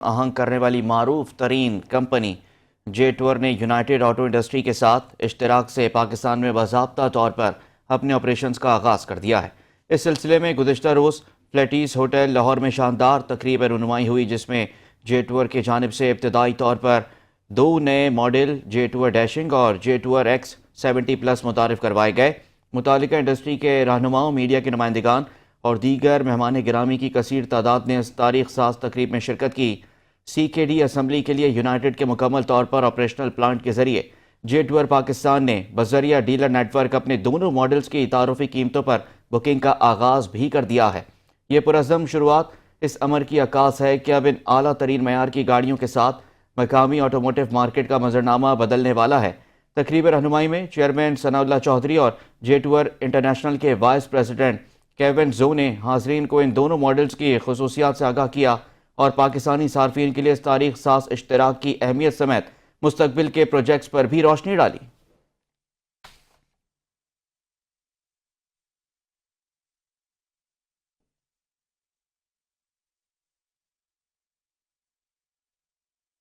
آہنگ کرنے والی معروف ترین کمپنی جے ٹور نے یونائٹڈ آٹو انڈسٹری کے ساتھ اشتراک سے پاکستان میں باضابطہ طور پر اپنے آپریشنز کا آغاز کر دیا ہے۔ اس سلسلے میں گزشتہ روز فلیٹیز ہوٹل لاہور میں شاندار تقریب رونمائی ہوئی، جس میں جے ٹور کی جانب سے ابتدائی طور پر 2 نئے ماڈل جے ٹور ڈیشنگ اور جے ٹور ایکس 70 پلس متعارف کروائے گئے۔ متعلقہ انڈسٹری کے رہنماؤں، میڈیا کے نمائندگان اور دیگر مہمان گرامی کی کثیر تعداد نے اس تاریخ ساز تقریب میں شرکت کی۔ سی کے ڈی اسمبلی کے لیے یونائٹڈ کے مکمل طور پر آپریشنل پلانٹ کے ذریعے جے ٹور پاکستان نے بذریعہ ڈیلر نیٹ ورک اپنے دونوں ماڈلز کی تعارفی قیمتوں پر بکنگ کا آغاز بھی کر دیا ہے۔ یہ پرعزم شروعات اس امر کی عکاس ہے کہ اب ان اعلیٰ ترین معیار کی گاڑیوں کے ساتھ مقامی آٹوموٹیو مارکیٹ کا منظرنامہ بدلنے والا ہے۔ تقریب رہنمائی میں چیئرمین ثناء اللہ چودھری اور جے ٹور انٹرنیشنل کے وائس پریزیڈنٹ کیون زو نے حاضرین کو ان دونوں ماڈلز کی خصوصیات سے آگاہ کیا اور پاکستانی صارفین کے لیے اس تاریخ ساز اشتراک کی اہمیت سمیت مستقبل کے پروجیکٹس پر بھی روشنی ڈالی۔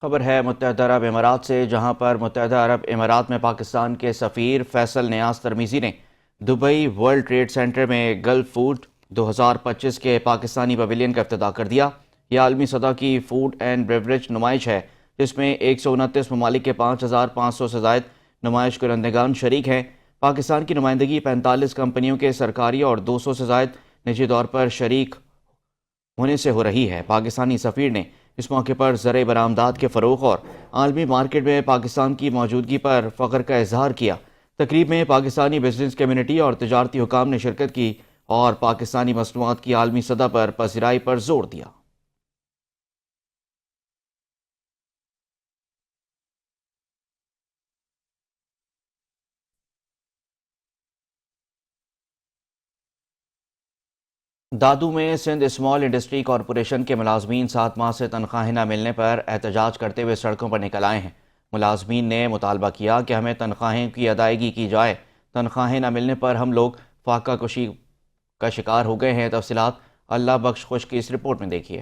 خبر ہے متحدہ عرب امارات سے، جہاں پر متحدہ عرب امارات میں پاکستان کے سفیر فیصل نیاز ترمیزی نے دبئی ورلڈ ٹریڈ سینٹر میں گلف فوڈ 2025 کے پاکستانی پویلین کا افتتاح کر دیا۔ یہ عالمی سطح کی فوڈ اینڈ بیوریج نمائش ہے، جس میں 129 ممالک کے 5500 سے زائد نمائش کنندگان شریک ہیں۔ پاکستان کی نمائندگی 45 کمپنیوں کے سرکاری اور 200 سے زائد نجی طور پر شریک ہونے سے ہو رہی ہے۔ پاکستانی سفیر نے اس موقع پر زرعی برآمدات کے فروغ اور عالمی مارکیٹ میں پاکستان کی موجودگی پر فخر کا اظہار کیا۔ تقریب میں پاکستانی بزنس کمیونٹی اور تجارتی حکام نے شرکت کی اور پاکستانی مصنوعات کی عالمی سطح پر پذیرائی پر زور دیا۔ دادو میں سندھ اسمال انڈسٹری کارپوریشن کے ملازمین 7 ماہ سے تنخواہیں نہ ملنے پر احتجاج کرتے ہوئے سڑکوں پر نکل آئے ہیں۔ ملازمین نے مطالبہ کیا کہ ہمیں تنخواہیں کی ادائیگی کی جائے۔ تنخواہیں نہ ملنے پر ہم لوگ فاقہ کشی کا شکار ہو گئے ہیں۔ تفصیلات اللہ بخش خوش کی اس رپورٹ میں دیکھیے۔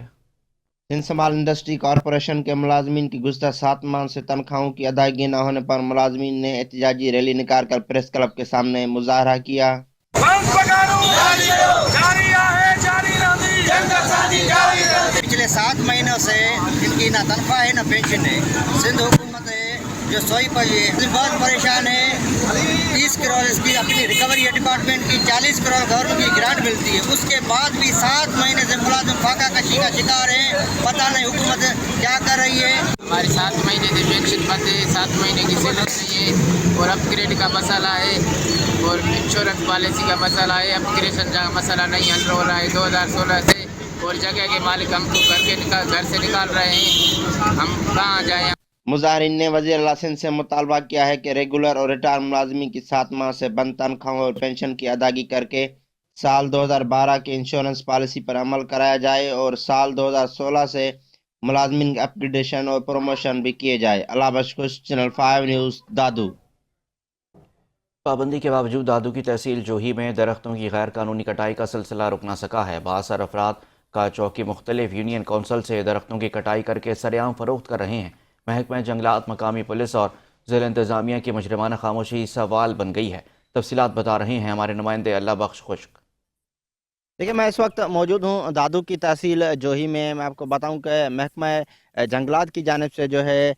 سندھ اسمال انڈسٹری کارپوریشن کے ملازمین کی گزشتہ 7 ماہ سے تنخواہوں کی ادائیگی نہ ہونے پر ملازمین نے احتجاجی ریلی نکال کر پریس کلب کے سامنے مظاہرہ کیا۔ پچھلے 7 مہینوں سے ان کی نہ تنخواہ ہے نہ پینشن ہے۔ سندھ حکومت ہے جو سوئی پر بہت پریشان ہے۔ 30 کروڑ اس کی اپنی ریکوری ڈپارٹمنٹ کی، 40 کروڑ گورنمنٹ کی گرانٹ ملتی ہے، اس کے بعد بھی 7 مہینے سے ملازم فاقہ کشی کا شکار ہیں۔ پتہ نہیں حکومت کیا کر رہی ہے۔ ہماری 7 مہینے سے پینشن بند ہے، 7 مہینے کی سیلری نہیں ہے، اور اپ گریڈ کا مسئلہ ہے، اور انشورنس پالیسی کا مسئلہ ہے، اپ گریڈیشن کا مسئلہ نہیں حل ہو رہا ہے 2016 سے، اور جگہ کے مالک ہم کو گھر سے نکال رہے ہیں، ہم کہاں جائیں۔ مظاہرین نے وزیر اعلیٰ سندھ سے مطالبہ کیا ہے کہ ریگولر اور ریٹائر ملازمین کی 7 ماہ سے بند تنخواہوں اور پینشن کی ادائیگی کر کے سال 2012 کے انشورنس پالیسی پر عمل کرایا جائے، اور سال 2016 سے ملازمین کی اپ گریڈیشن اور پروموشن بھی کیے جائے۔ اللہ بخش، چینل 5 نیوز، دادو۔ پابندی کے باوجود دادو کی تحصیل جوہی میں درختوں کی غیر قانونی کٹائی کا سلسلہ رک نہ سکا ہے۔ بااثر افراد کا چوکی مختلف یونین کونسل سے درختوں کی کٹائی کر کے سرعام فروخت کر رہے ہیں۔ محکمہ جنگلات، مقامی پولیس اور ضلع انتظامیہ کی مجرمانہ خاموشی سوال بن گئی ہے۔ تفصیلات بتا رہے ہیں ہمارے نمائندے اللہ بخش خشک۔ دیکھیں، میں اس وقت موجود ہوں دادو کی تحصیل جوہی میں۔ میں آپ کو بتاؤں کہ محکمہ جنگلات کی جانب سے جو ہے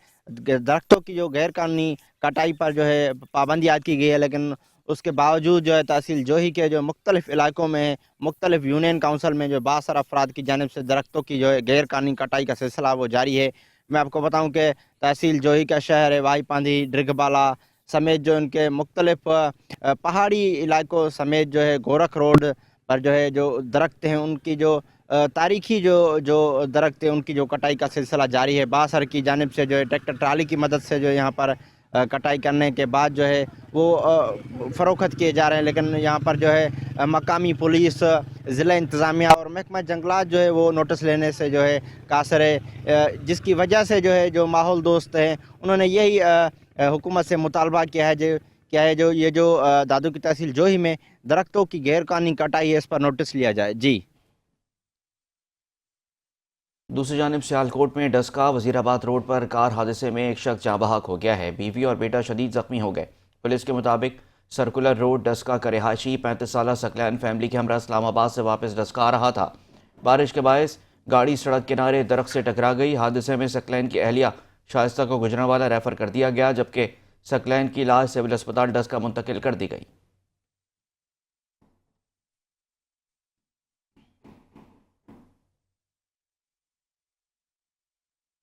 درختوں کی جو غیر قانونی کٹائی پر جو ہے پابندی عائد کی گئی ہے، لیکن اس کے باوجود جو ہے تحصیل جوہی کے جو مختلف علاقوں میں مختلف یونین کونسل میں جو بااثر افراد کی جانب سے درختوں کی جو ہے غیر قانونی کٹائی کا سلسلہ وہ جاری ہے۔ میں آپ کو بتاؤں کہ تحصیل جوہی کا شہر وائی پاندھی، ڈرگ بالا سمیت جو ان کے مختلف پہاڑی علاقوں سمیت جو ہے گورکھ روڈ پر جو ہے جو درخت ہیں ان کی جو تاریخی جو درخت ہیں ان کی جو کٹائی کا سلسلہ جاری ہے۔ بااثر کی جانب سے جو ہے ٹریکٹر ٹرالی کی مدد سے جو یہاں پر کٹائی کرنے کے بعد جو ہے وہ فروخت کیے جا رہے ہیں، لیکن یہاں پر جو ہے مقامی پولیس، ضلع انتظامیہ اور محکمہ جنگلات جو ہے وہ نوٹس لینے سے جو ہے قاصر ہے، جس کی وجہ سے جو ہے جو ماحول دوست ہیں انہوں نے یہی حکومت سے مطالبہ کیا ہے جو یہ جو دادو کی تحصیل جوہی میں درختوں کی غیر قانونی کٹائی ہے اس پر نوٹس لیا جائے۔ جی दूसरी जानिब सियालकोट में डस्का वजीराबाद रोड पर कार हादसे में एक शख्स जाँ बहक हो गया है। बीवी और बेटा शदीद जख्मी हो गए। पुलिस के मुताबिक सर्कुलर रोड डस्का का रिहायशी 35 साला सकलैन फैमिली के हमरा इस्लामाबाद से वापस डस्का आ रहा था। बारिश के बायस गाड़ी सड़क किनारे दरख्त से टकरा गई। हादसे में सकलैन की अहलिया शाइस्ता को गुजरांवाला रेफर कर दिया गया, जबकि सकलैन की लाश सिविल अस्पताल डस्का मुंतकिल कर दी गई।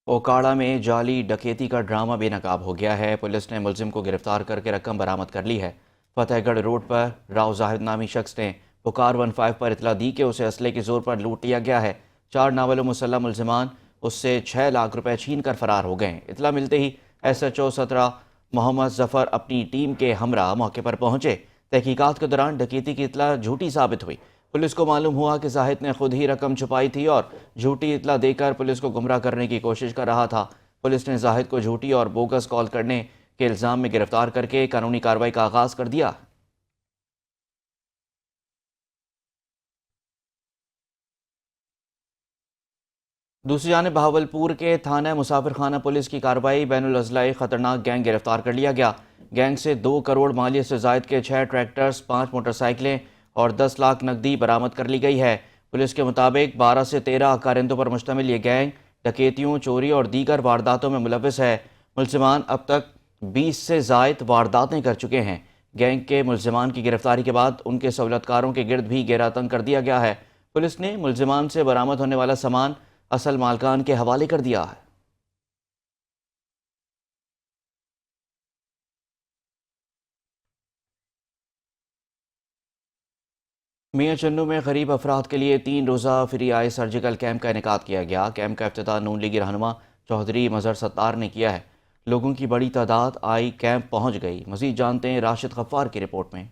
ओकाड़ा में जाली डकैती का ड्रामा बेनकाब हो गया है। पुलिस ने मुलजिम को गिरफ्तार करके रकम बरामद कर ली है। फतेहगढ़ रोड पर राव जाहिद नामी शख्स ने पुकार 15 पर इतला दी कि उसे असले के जोर पर लूट लिया गया है। 4 नावल मुसल्लह मुलजिमान उससे 6 लाख रुपए छीन कर फरार हो गए। इतला मिलते ही SHO 17 मोहम्मद जफर अपनी टीम के हमरा मौके पर पहुंचे। तहकीकात के दौरान डकैती की इतला झूठी साबित हुई। पुलिस को मालूम हुआ कि जाहिद ने खुद ही रकम छुपाई थी और झूठी इतला देकर पुलिस को गुमराह करने की कोशिश कर रहा था। पुलिस ने जाहिद को झूठी और बोगस कॉल करने के इल्ज़ाम में गिरफ्तार करके कानूनी कार्रवाई का आगाज कर दिया। दूसरी जानिब बहावलपुर के थाना मुसाफिर खाना पुलिस की कार्रवाई, बैनुल अज़लाई खतरनाक गैंग गिरफ्तार कर लिया गया। गैंग से 2 करोड़ मालियत से जायद के 6 ट्रैक्टर्स, 5 मोटरसाइकिलें और 10 लाख नकदी बरामद कर ली गई है। पुलिस के मुताबिक 12 से 13 कारिंदों पर मुश्तमिल ये गैंग डकैतियों, चोरी और दीगर वारदातों में मुलव्विस है। मुलजिमान अब तक 20 से जायद वारदातें कर चुके हैं। गैंग के मुलजिमान की गिरफ्तारी के बाद उनके सहूलतकारों के गिर्द भी घेरा तंग कर दिया गया है। पुलिस ने मुलजिमान से बरामद होने वाला सामान असल मालकान के हवाले कर दिया है। मियां चन्नू में गरीब अफराद के लिए 3 रोज़ा फ्री आई सर्जिकल कैंप का इनेकाद किया गया। कैंप का इफ्तिताह नून लीगी रहनुमा चौधरी मजहर सत्तार ने किया है। लोगों की बड़ी तादाद आई कैंप पहुंच गई। मजीद जानते हैं राशिद गफ्फार की रिपोर्ट में।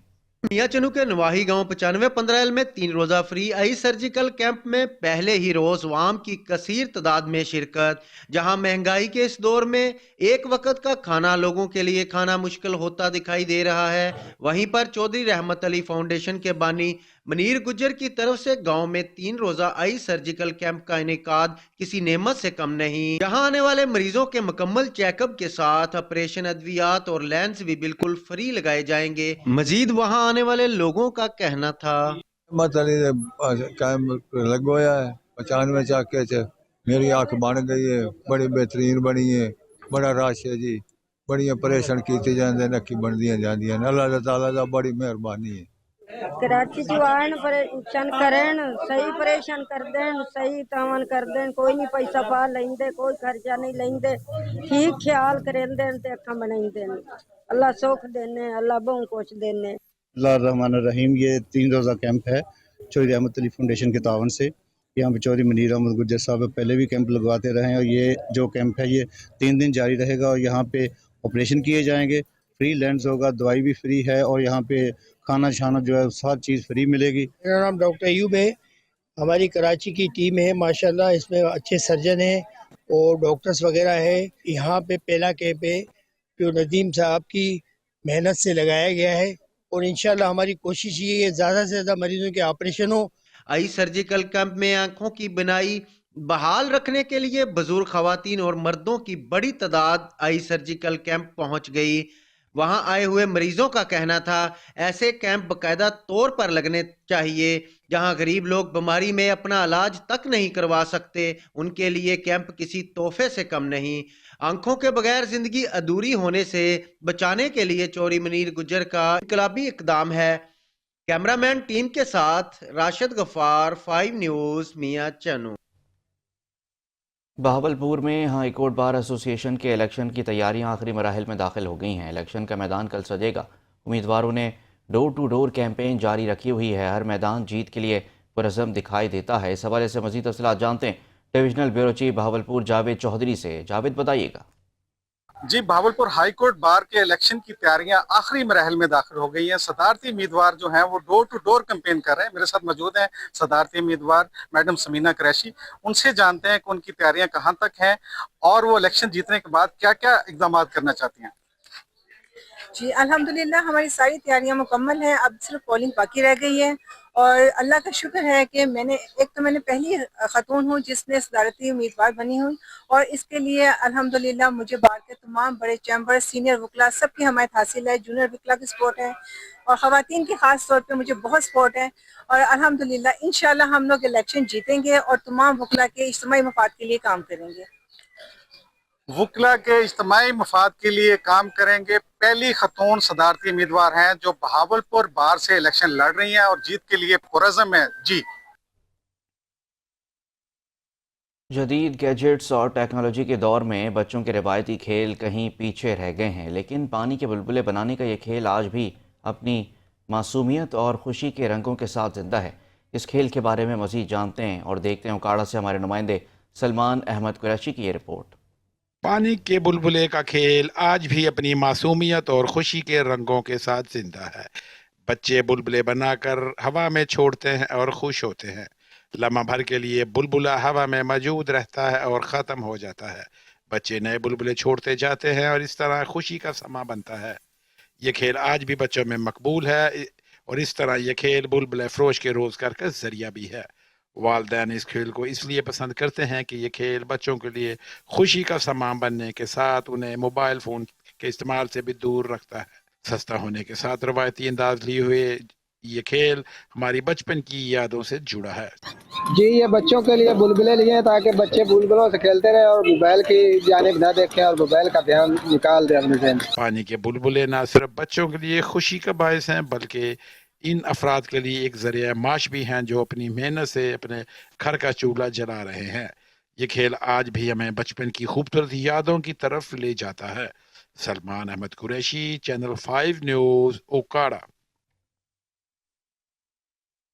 मियां चन्नू के नवाही गांव 95-15 में 3 रोजा फ्री आई सर्जिकल कैंप में पहले ही रोज वाम की कसीर तादाद में शिरकत। जहां महंगाई के इस दौर में एक वक्त का खाना लोगों के लिए खाना मुश्किल होता दिखाई दे रहा है। वहीं पर चौधरी रहमत अली फाउंडेशन के बानी मनीर गुज्जर की तरफ से गांव में 3 रोजा आई सर्जिकल कैंप का इनेकाद किसी नेमत से कम नहीं। जहां आने वाले मरीजों के मुकम्मल चेकअप के साथ ऑपरेशन, अद्वियात और लेंस भी बिल्कुल फ्री लगाए जाएंगे। मजीद वहां आने वाले लोगों का कहना था, लगवाया है 95 चाके च मेरी आंख बन गई है, बड़ी बेहतरीन बनी है, बड़ा रश है जी, बड़ी ऑपरेशन किए जाते नक्की बनदियां जांदियां। अल्लाह ताला दा बड़ी मेहरबानी है। कराची जो आन परेशान करें, सही परेशान कर दें, सही तावन कर दें, कोई नहीं पैसा पा लेंदे, कोई खर्चा नहीं लेंदे, ठीक ख्याल करें दें ते अखा बनाई दें। अल्लाह सुख देने, अल्लाह बहुत कुछ देने। अल्लाह रहमान रहीम। ये 3 रोज़ा कैंप है चौधरी रहमत अली फाउंडेशन के तावन से। यहाँ पे चौधरी मनीर अहमद गुज्जर साहब पहले भी कैंप लगवाते रहे हैं और ये जो कैंप है ये 3 दिन जारी रहेगा और यहाँ पे ऑपरेशन किए जाएंगे, फ्री लेंस होगा, दवाई भी फ्री है और यहाँ पे खाना शाना जो है हर चीज़ फ्री मिलेगी। मेरा नाम डॉक्टर अयूब है। हमारी कराची की टीम है माशाल्लाह, इसमें अच्छे सर्जन हैं और डॉक्टर्स वगैरह है। यहाँ पे पहला कैंप है जो नदीम साहब की मेहनत से लगाया गया है और इंशाल्लाह हमारी कोशिश ये है ज़्यादा से ज़्यादा मरीजों के ऑपरेशन हो। आई सर्जिकल कैंप में आंखों की बिनाई बहाल रखने के लिए बुजुर्ग खवातीन और मर्दों की बड़ी तादाद आई सर्जिकल कैंप पहुंच गई। वहां आए हुए मरीजों का कहना था ऐसे कैंप बाकायदा तौर पर लगने चाहिए। जहां गरीब लोग बीमारी में अपना इलाज तक नहीं करवा सकते, उनके लिए कैंप किसी तोहफे से कम नहीं। आंखों के बगैर जिंदगी अधूरी होने से बचाने के लिए चौधरी मनीर गुज्जर का इनकलाबी इकदाम है। कैमरामैन टीम के साथ राशिद गफ्फार, 5 न्यूज़, मियां चन्नू। बहावलपुर में हाई कोर्ट बार एसोसिएशन के इलेक्शन की तैयारियां आखिरी मराहिल में दाखिल हो गई हैं। इलेक्शन का मैदान कल सजेगा। उम्मीदवारों ने डोर टू डोर कैंपेन जारी रखी हुई है। हर मैदान जीत के लिए पुरअज़्म दिखाई देता है। इस हवाले से मज़ीद तफ़सीलात जानते हैं divisional bureau chief Bahawalpur Javed Chaudhry से। जावेद बताइएगा। जी, बहावलपुर हाई कोर्ट बार के इलेक्शन की तैयारियां आखिरी मराहल में दाखिल हो गई हैं। सदारती उम्मीदवार जो हैं वो डोर टू डोर कैंपेन कर रहे हैं। मेरे साथ मौजूद हैं सदारती उम्मीदवार मैडम समीना कुरैशी। उनसे जानते हैं कि उनकी तैयारियां कहां तक हैं और वो इलेक्शन जीतने के बाद क्या क्या इकदाम करना चाहती हैं। جی الحمدللہ ہماری ساری تیاریاں مکمل ہیں، اب صرف پولنگ باقی رہ گئی ہے، اور اللہ کا شکر ہے کہ میں نے پہلی خاتون ہوں جس نے صدارتی امیدوار بنی ہوں، اور اس کے لیے الحمدللہ مجھے بار کے تمام بڑے چیمبر، سینئر وکلا سب کی حمایت حاصل ہے، جونیئر وکلا کی سپورٹ ہے، اور خواتین کی خاص طور پہ مجھے بہت سپورٹ ہے، اور الحمدللہ انشاءاللہ ہم لوگ الیکشن جیتیں گے اور تمام وکلا کے اجتماعی مفاد کے لیے کام کریں گے۔ وکلا کے اجتماعی مفاد کے لیے کام کریں گے۔ پہلی خاتون صدارتی امیدوار ہیں جو بہاولپور بار سے الیکشن لڑ رہی ہیں اور جیت کے لیے پرعزم ہیں۔ جی جدید گیجٹس اور ٹیکنالوجی کے دور میں بچوں کے روایتی کھیل کہیں پیچھے رہ گئے ہیں، لیکن پانی کے بلبلے بنانے کا یہ کھیل آج بھی اپنی معصومیت اور خوشی کے رنگوں کے ساتھ زندہ ہے۔ اس کھیل کے بارے میں مزید جانتے ہیں اور دیکھتے ہیں اوکاڑا سے ہمارے نمائندے سلمان احمد قریشی کی یہ رپورٹ۔ پانی کے بلبلے کا کھیل آج بھی اپنی معصومیت اور خوشی کے رنگوں کے ساتھ زندہ ہے۔ بچے بلبلے بنا کر ہوا میں چھوڑتے ہیں اور خوش ہوتے ہیں۔ لمحہ بھر کے لیے بلبلا ہوا میں موجود رہتا ہے اور ختم ہو جاتا ہے۔ بچے نئے بلبلے چھوڑتے جاتے ہیں اور اس طرح خوشی کا سما بنتا ہے۔ یہ کھیل آج بھی بچوں میں مقبول ہے اور اس طرح یہ کھیل بلبلے فروش کے روزگار کا ذریعہ بھی ہے۔ والدین اس کھیل کو اس لیے پسند کرتے ہیں کہ یہ کھیل بچوں کے لیے خوشی کا سامان بننے کے ساتھ انہیں موبائل فون کے استعمال سے بھی دور رکھتا ہے۔ سستا ہونے کے ساتھ روایتی انداز لیے ہوئے یہ کھیل ہماری بچپن کی یادوں سے جڑا ہے۔ جی یہ بچوں کے لیے بلبلے لیے ہیں تاکہ بچے بلبلوں سے کھیلتے رہے اور موبائل کی جانب نہ دیکھیں اور موبائل کا دھیان نکال دیں اپنے ذہن سے۔ پانی کے بلبلے نہ صرف بچوں کے لیے خوشی کا باعث ہیں بلکہ ان افراد کے لیے ایک ذریعہ معاش بھی ہیں جو اپنی محنت سے اپنے گھر کا چولہا جلا رہے ہیں۔ یہ کھیل آج بھی ہمیں بچپن کی خوبصورت یادوں کی طرف لے جاتا ہے۔ Salman Ahmed Qureshi, channel 5 news, Okara.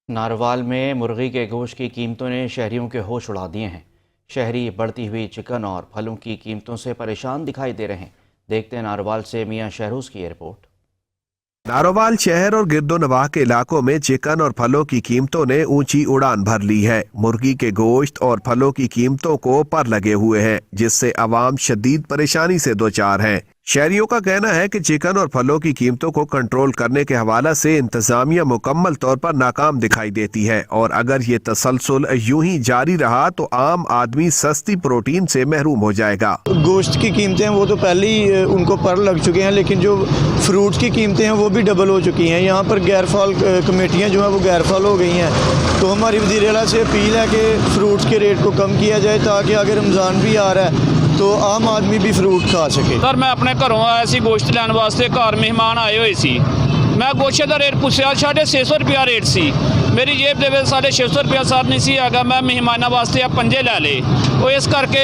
ناروال میں مرغی کے گوشت کی قیمتوں نے شہریوں کے ہوش اڑا دیے ہیں۔ شہری بڑھتی ہوئی چکن اور پھلوں کی قیمتوں سے پریشان دکھائی دے رہے ہیں۔ دیکھتے ہیں ناروال سے میاں شہروز کی یہ رپورٹ۔ ناروال شہر اور گرد و نواح کے علاقوں میں چکن اور پھلوں کی قیمتوں نے اونچی اڑان بھر لی ہے۔ مرغی کے گوشت اور پھلوں کی قیمتوں کو پر لگے ہوئے ہیں جس سے عوام شدید پریشانی سے دوچار ہیں۔ شہریوں کا کہنا ہے کہ چکن اور پھلوں کی قیمتوں کو کنٹرول کرنے کے حوالے سے انتظامیہ مکمل طور پر ناکام دکھائی دیتی ہے اور اگر یہ تسلسل یوں ہی جاری رہا تو عام آدمی سستی پروٹین سے محروم ہو جائے گا۔ گوشت کی قیمتیں وہ تو پہلے ہی ان کو پر لگ چکے ہیں، لیکن جو فروٹ کی قیمتیں ہیں وہ بھی ڈبل ہو چکی ہیں۔ یہاں پر غیر فعال کمیٹیاں جو ہیں وہ غیر فعال ہو گئی ہیں، تو ہماری وزیر اعلیٰ سے اپیل ہے کہ فروٹس کے ریٹ کو کم کیا جائے تاکہ اگر رمضان بھی آ رہا ہے تو عام آدمی بھی فروٹ کھا سکے۔ سر میں اپنے گھروں آیا سی گوشت لین واسطے، گھر مہمان آئے ہوئے سی، میں گوشت کا ریٹ پوچھا 650 روپیہ ریٹ سی، میری جیب دے 650 روپیہ سر نہیں سی آگا، میں مہمانوں واسطے اب 5 لے لے، وہ اس کر کے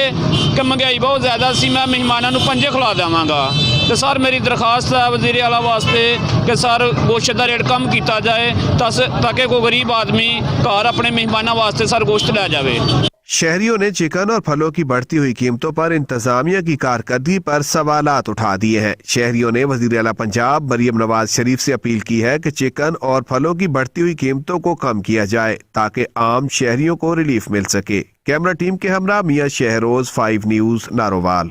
کہ مہنگائی بہت زیادہ سی، میں مہمانوں 5 کھلا داں گا۔ تو سر میری درخواست ہے وزیر اعلیٰ واسطے کہ سر گوشت کا ریٹ کم کیتا جائے تاکہ کوئی غریب آدمی گھر اپنے مہمانوں واسطے سر گوشت لے جاوے۔ شہریوں نے چکن اور پھلوں کی بڑھتی ہوئی قیمتوں پر انتظامیہ کی کارکردگی پر سوالات اٹھا دیے ہیں۔ شہریوں نے وزیر اعلیٰ پنجاب مریم نواز شریف سے اپیل کی ہے کہ چکن اور پھلوں کی بڑھتی ہوئی قیمتوں کو کم کیا جائے تاکہ عام شہریوں کو ریلیف مل سکے۔ کیمرہ ٹیم کے ہمراہ میاں Shahroz, 5 news, Narowal.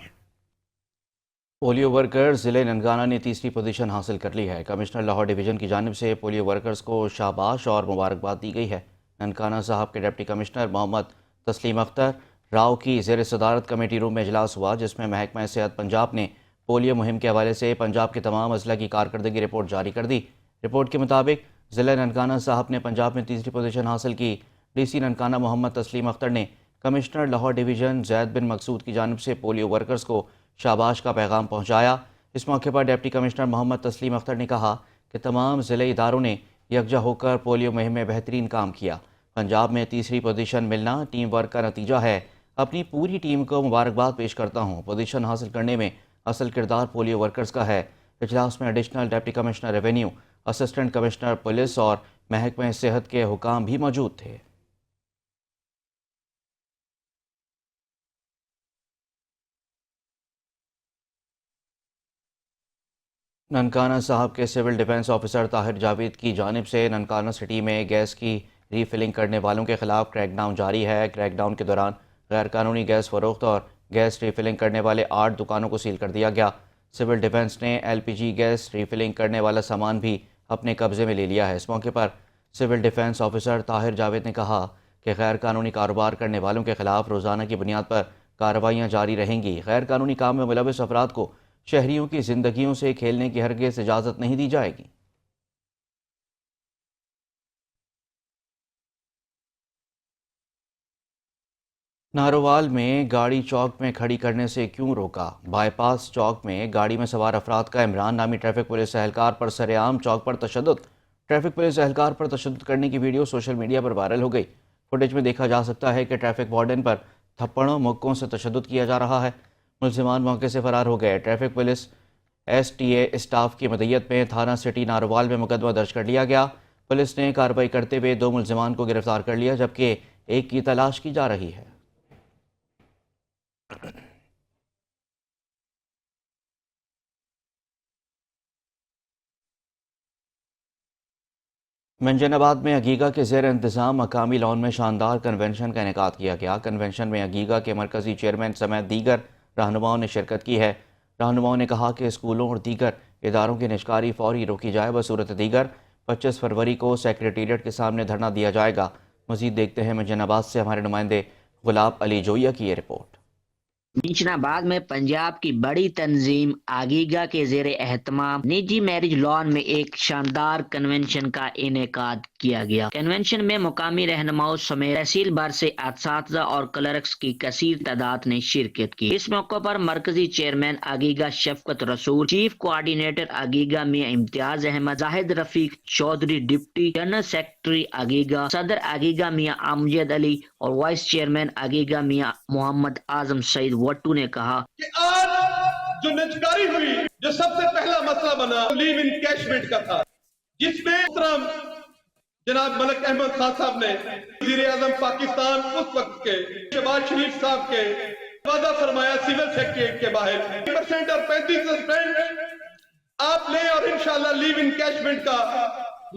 Polio workers ضلع ننگانہ نے تیسری پوزیشن حاصل کر لی ہے۔ کمشنر لاہور ڈویژن کی جانب سے پولیو ورکرز کو شاباش اور مبارکباد دی گئی ہے۔ ننکانہ صاحب کے ڈپٹی کمشنر محمد تسلیم اختر راؤ کی زیر صدارت کمیٹی روم میں اجلاس ہوا جس میں محکمہ صحت پنجاب نے پولیو مہم کے حوالے سے پنجاب کے تمام اضلاع کی کارکردگی رپورٹ جاری کر دی۔ رپورٹ کے مطابق ضلع ننکانہ صاحب نے پنجاب میں تیسری پوزیشن حاصل کی۔ ڈی سی ننکانہ محمد تسلیم اختر نے کمشنر لاہور ڈویژن زید بن مقصود کی جانب سے پولیو ورکرز کو شاباش کا پیغام پہنچایا۔ اس موقع پر ڈپٹی کمشنر محمد تسلیم اختر نے کہا کہ تمام ضلعی اداروں نے یکجا ہو کر پولیو مہم میں بہترین کام کیا۔ پنجاب میں تیسری پوزیشن ملنا ٹیم ورک کا نتیجہ ہے۔ اپنی پوری ٹیم کو مبارکباد پیش کرتا ہوں۔ پوزیشن حاصل کرنے میں اصل کردار پولیو ورکرز کا ہے۔ اجلاس میں additional deputy commissioner revenue, assistant commissioner police اور محکمہ صحت کے حکام بھی موجود تھے۔ ننکانہ صاحب کے civil defence officer Tahir Javed کی جانب سے ننکانہ سٹی میں گیس کی ری فلنگ کرنے والوں کے خلاف کریک ڈاؤن جاری ہے۔ کریک ڈاؤن کے دوران غیر قانونی گیس فروخت اور گیس ری فلنگ کرنے والے 8 دکانوں کو سیل کر دیا گیا۔ सिविल डिफेंस ने LPG गैस रीफिलिंग करने वाला सामान भी अपने कब्जे में ले लिया है। इस मौके पर civil defence officer Tahir Javed ने कहा कि गैर कानूनी कारोबार करने वालों के खिलाफ रोज़ाना की बुनियाद पर कार्रवाइयाँ जारी रहेंगी। गैर कानूनी काम में मुलविस अफराद को शहरियों की ज़िंदगियों से खेलने की हरगिज़ इजाज़त नहीं दी जाएगी। नारोवाल में गाड़ी चौक में खड़ी करने से क्यों रोका? बाईपास चौक में गाड़ी में सवार अफराद का इमरान नामी ट्रैफिक पुलिस एहलकार पर सरेआम चौक पर तशद्दुद। ट्रैफिक पुलिस एहलकार पर तशद्दुद करने की वीडियो सोशल मीडिया पर वायरल हो गई। फुटेज में देखा जा सकता है कि ट्रैफिक वार्डन पर थप्पड़ों मुक्कों से तशद्दुद किया जा रहा है। मुल्जिमान मौके से फरार हो गए। ट्रैफिक पुलिस STA स्टाफ की मदईयत में थाना सिटी नारोवाल में मुकदमा दर्ज कर लिया गया। पुलिस ने कार्रवाई करते हुए 2 मुल्जिमान को गिरफ्तार कर लिया, जबकि एक की तलाश की जा रही है। मंजनाबाद में अगीगा के ज़ेर इंतज़ाम मकामी लॉन में शानदार कन्वेंशन का इनेकाद किया गया। कन्वेंशन में अगीगा के मरकज़ी चेयरमैन समेत दीगर रहनुमाओं ने शिरकत की है। रहनुमाओं ने कहा कि स्कूलों और दीगर इदारों की निजकारी फौरी रोकी जाए। बसूरत दीगर 25 फरवरी को सेक्रेटेरिएट के सामने धरना दिया जाएगा। मज़ीद देखते हैं मंजनाबाद से हमारे नुमाइंदे गुलाब अली जोया की ये रिपोर्ट। मंजनाबाद में पंजाब की बड़ी तंजीम आगीगा के जेर एहतमाम निजी मैरिज लॉन में एक शानदार कन्वेंशन का इनेकाद किया गया। कन्वेंशन में मुकामी रहनुमाओं समेत तहसील भर से असातिज़ा और क्लर्क्स की कसीर तादाद ने शिरकत की। इस मौके पर मरकजी चेयरमैन आगीगा शफकत रसूल, चीफ कोऑर्डिनेटर आगीगा Mian Imtiaz Ahmed, Zahid Rafiq Chaudhry, deputy general secretary आगीगा, सदर आगीगा मियां अमजद अली और वाइस चेयरमैन आगीगा मियां मोहम्मद आजम सईद वट्टू ने कहा कि आज जो निजकारी हुई, जो सबसे पहला मसला बना लीव इनकैशमेंट का था, जिसमें जनाब मलिक अहमद खान साहब ने वज़ीर-ए-आज़म पाकिस्तान उस वक्त के शहबाज शरीफ साहब के वादा फरमाया सिविल सेक्रेटरीट के बाहर 30% और 35% आप लें और इंशाल्लाह लीव इनकैशमेंट का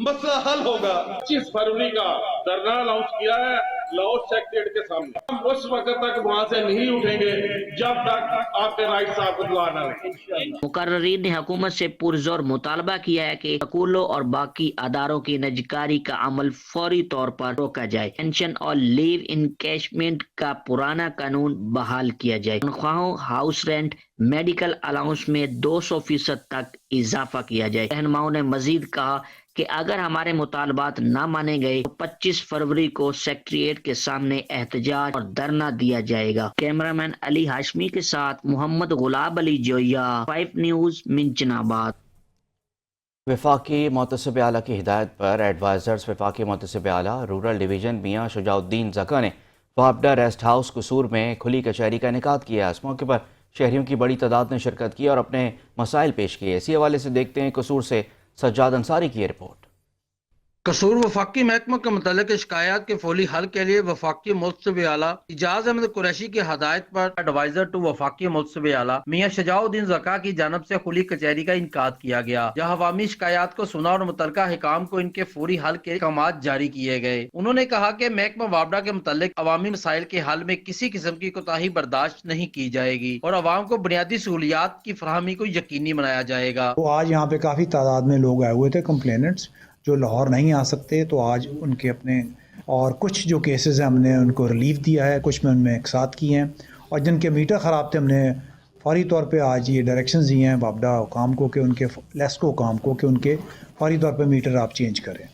मसला हल होगा। 25 फरवरी का धरना लॉन्च किया है लाहौर सेक्रेटेरिएट के सामने। हम उस वक्त तक वहां से नहीं उठेंगे जब तक आपके राइट साहब को दुआ न रखें। मुकर्ररीन ने हुकूमत से पुरजोर मुतालबा किया है कि स्कूलों और बाकी अदारों की निजकारी का अमल फौरी तौर पर रोका जाए। पेंशन और लीव इनकैशमेंट का पुराना कानून बहाल किया जाए। तनख्वाहों, हाउस रेंट, मेडिकल अलाउंस में 200% तक इजाफा किया जाए। रहनुमाओं ने मजीद कहा कि अगर हमारे मुतालबात न माने गए तो 25 फरवरी को सेक्रेटेरिएट के सामने एहतजाज और धरना दिया जाएगा। कैमरामैन अली हाशमी के साथ मोहम्मद गुलाब अली जोया, 5 न्यूज़ मंजनाबाद। वफाकी मोहतसिब आला की हिदायत पर एडवाइजर्स वफाकी मोहतसिब आला रूरल डिवीज़न मियां शुजाउद्दीन ज़का ने वापडा रेस्ट हाउस कसूर में खुली कचहरी का इनेकाद किया। इस मौके पर शहरियों की बड़ी तादाद ने शिरकत की और अपने मसाइल पेश किए। इसी हवाले से देखते हैं कसूर से सज्जाद अंसारी की रिपोर्ट। कसूर वफाकी महकमा के मुतालिक शिकायत के फौरी हल के लिए वफाकी मुतसिब आला इजाज अहमद कुरैशी की हदायत पर एडवाइजर टू वफाकी मुतसिब आला मियां शुजाउद्दीन ज़का की जानब से खुली कचहरी का इनकाद किया गया, जहां अवामी शिकायत को सुना और मुतलका हिकाम को इनके फौरी हल के अहकाम जारी किए गए। उन्होंने कहा कि महकमा वापडा के मुतालिक अवामी मसाइल के हल में किसी किस्म की कोताही बर्दाश्त नहीं की जाएगी और अवाम को बुनियादी सहूलियात की फराहमी को यकीनी बनाया जाएगा। तो आज यहाँ पे काफी तादाद में लोग आए हुए थे कंप्लेनेंट्स जो लाहौर नहीं आ सकते, तो आज उनके अपने और कुछ जो केसेस हैं हमने उनको रिलीफ दिया है, कुछ में उनमें एक साथ किए हैं और जिनके मीटर ख़राब थे हमने फौरी तौर पे आज ये डायरेक्शंस दिए हैं वापडा हुकाम को कि उनके लेस्को हुकाम को कि उनके फौरी तौर पे मीटर आप चेंज करें।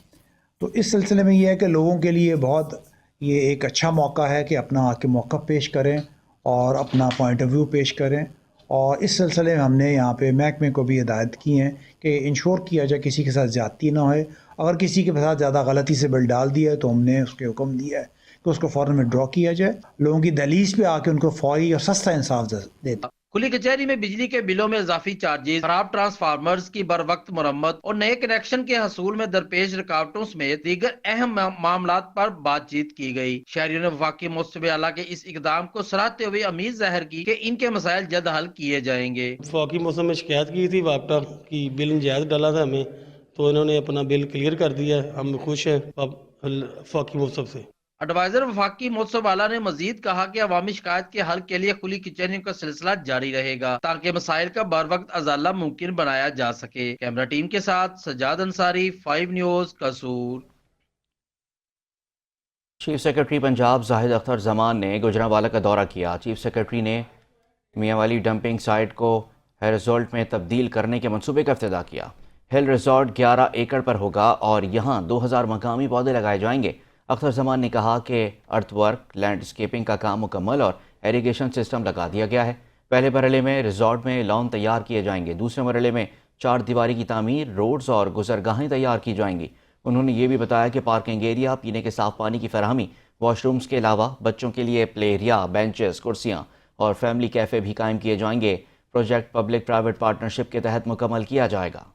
तो इस सिलसिले में ये है कि लोगों के लिए बहुत ये एक अच्छा मौका है कि अपना आके मौक़िफ़ पेश करें और अपना पॉइंट ऑफ व्यू पेश करें। और इस सिलसिले में हमने यहाँ पे महकमे को भी हिदायत की हैं कि इंश्योर किया जाए किसी के साथ ज़्यादती ना होए। अगर किसी के साथ ज़्यादा गलती से बिल डाल दिया है तो हमने उसके हुक्म दिया है कि उसको फ़ौरन विड्रॉ किया जाए, लोगों की दहलीज पे आके उनको फौरी और सस्ता इंसाफ देता। खुली कचहरी में बिजली के बिलों में इजाफी चार्जेस, खराब ट्रांसफार्मर्स की बर वक्त मरम्मत और नए कनेक्शन के हसूल में दरपेश रुकावटों समेत दीगर अहम मामलात पर बातचीत की गई। शहरियों ने वफाकी मुतसिब आला के इस इकदाम को सराहते हुए उम्मीद जाहिर की कि इनके मसाइल जल्द हल किए जाएंगे। वफाकी मौसम में शिकायत की थी, वापडा की बिल नजायज डाला था हमें, तो इन्होंने अपना बिल क्लियर कर दिया है। हम खुश हैं वफाकी मौसम से। एडवाइजर वफाकी मौसम आला ने मजीद कहा कि अवामी शिकायत के हल के लिए खुली किचनियों का सिलसिला जारी रहेगा ताकि मसाइल का बर वक्त अजाला मुमकिन बनाया जा सके। कैमरा टीम के साथ सजाद अंसारी, 5 न्यूज़, कसूर। चीफ सेक्रेटरी पंजाब जाहिद अख्तर जमान ने गुजरांवाला का दौरा किया। चीफ सेक्रेटरी ने मियांवाली डंपिंग साइट को हिल रिजॉर्ट में तब्दील करने के मंसूबे का इफ्तिताह किया। हिल रिजॉर्ट 11 एकड़ पर होगा और यहाँ 2000 मकामी पौधे लगाए जाएंगे। अख्तर जमान ने कहा कि अर्थवर्क, लैंडस्केपिंग का काम मुकम्मल और इरीगेशन सिस्टम लगा दिया गया है। पहले मरहले में रिजॉर्ट में लॉन तैयार किए जाएंगे। दूसरे मरहले में 4 दीवारी की तामीर, रोड्स और गुजरगाहें तैयार की जाएंगी। उन्होंने ये भी बताया कि पार्किंग एरिया, पीने के साफ पानी की फराहमी, वॉशरूम्स के अलावा बच्चों के लिए प्ले एरिया, बेंचेस, कुर्सियाँ और फैमिली कैफ़े भी कायम किए जाएंगे। प्रोजेक्ट पब्लिक प्राइवेट पार्टनरशिप के तहत मुकम्मल किया जाएगा।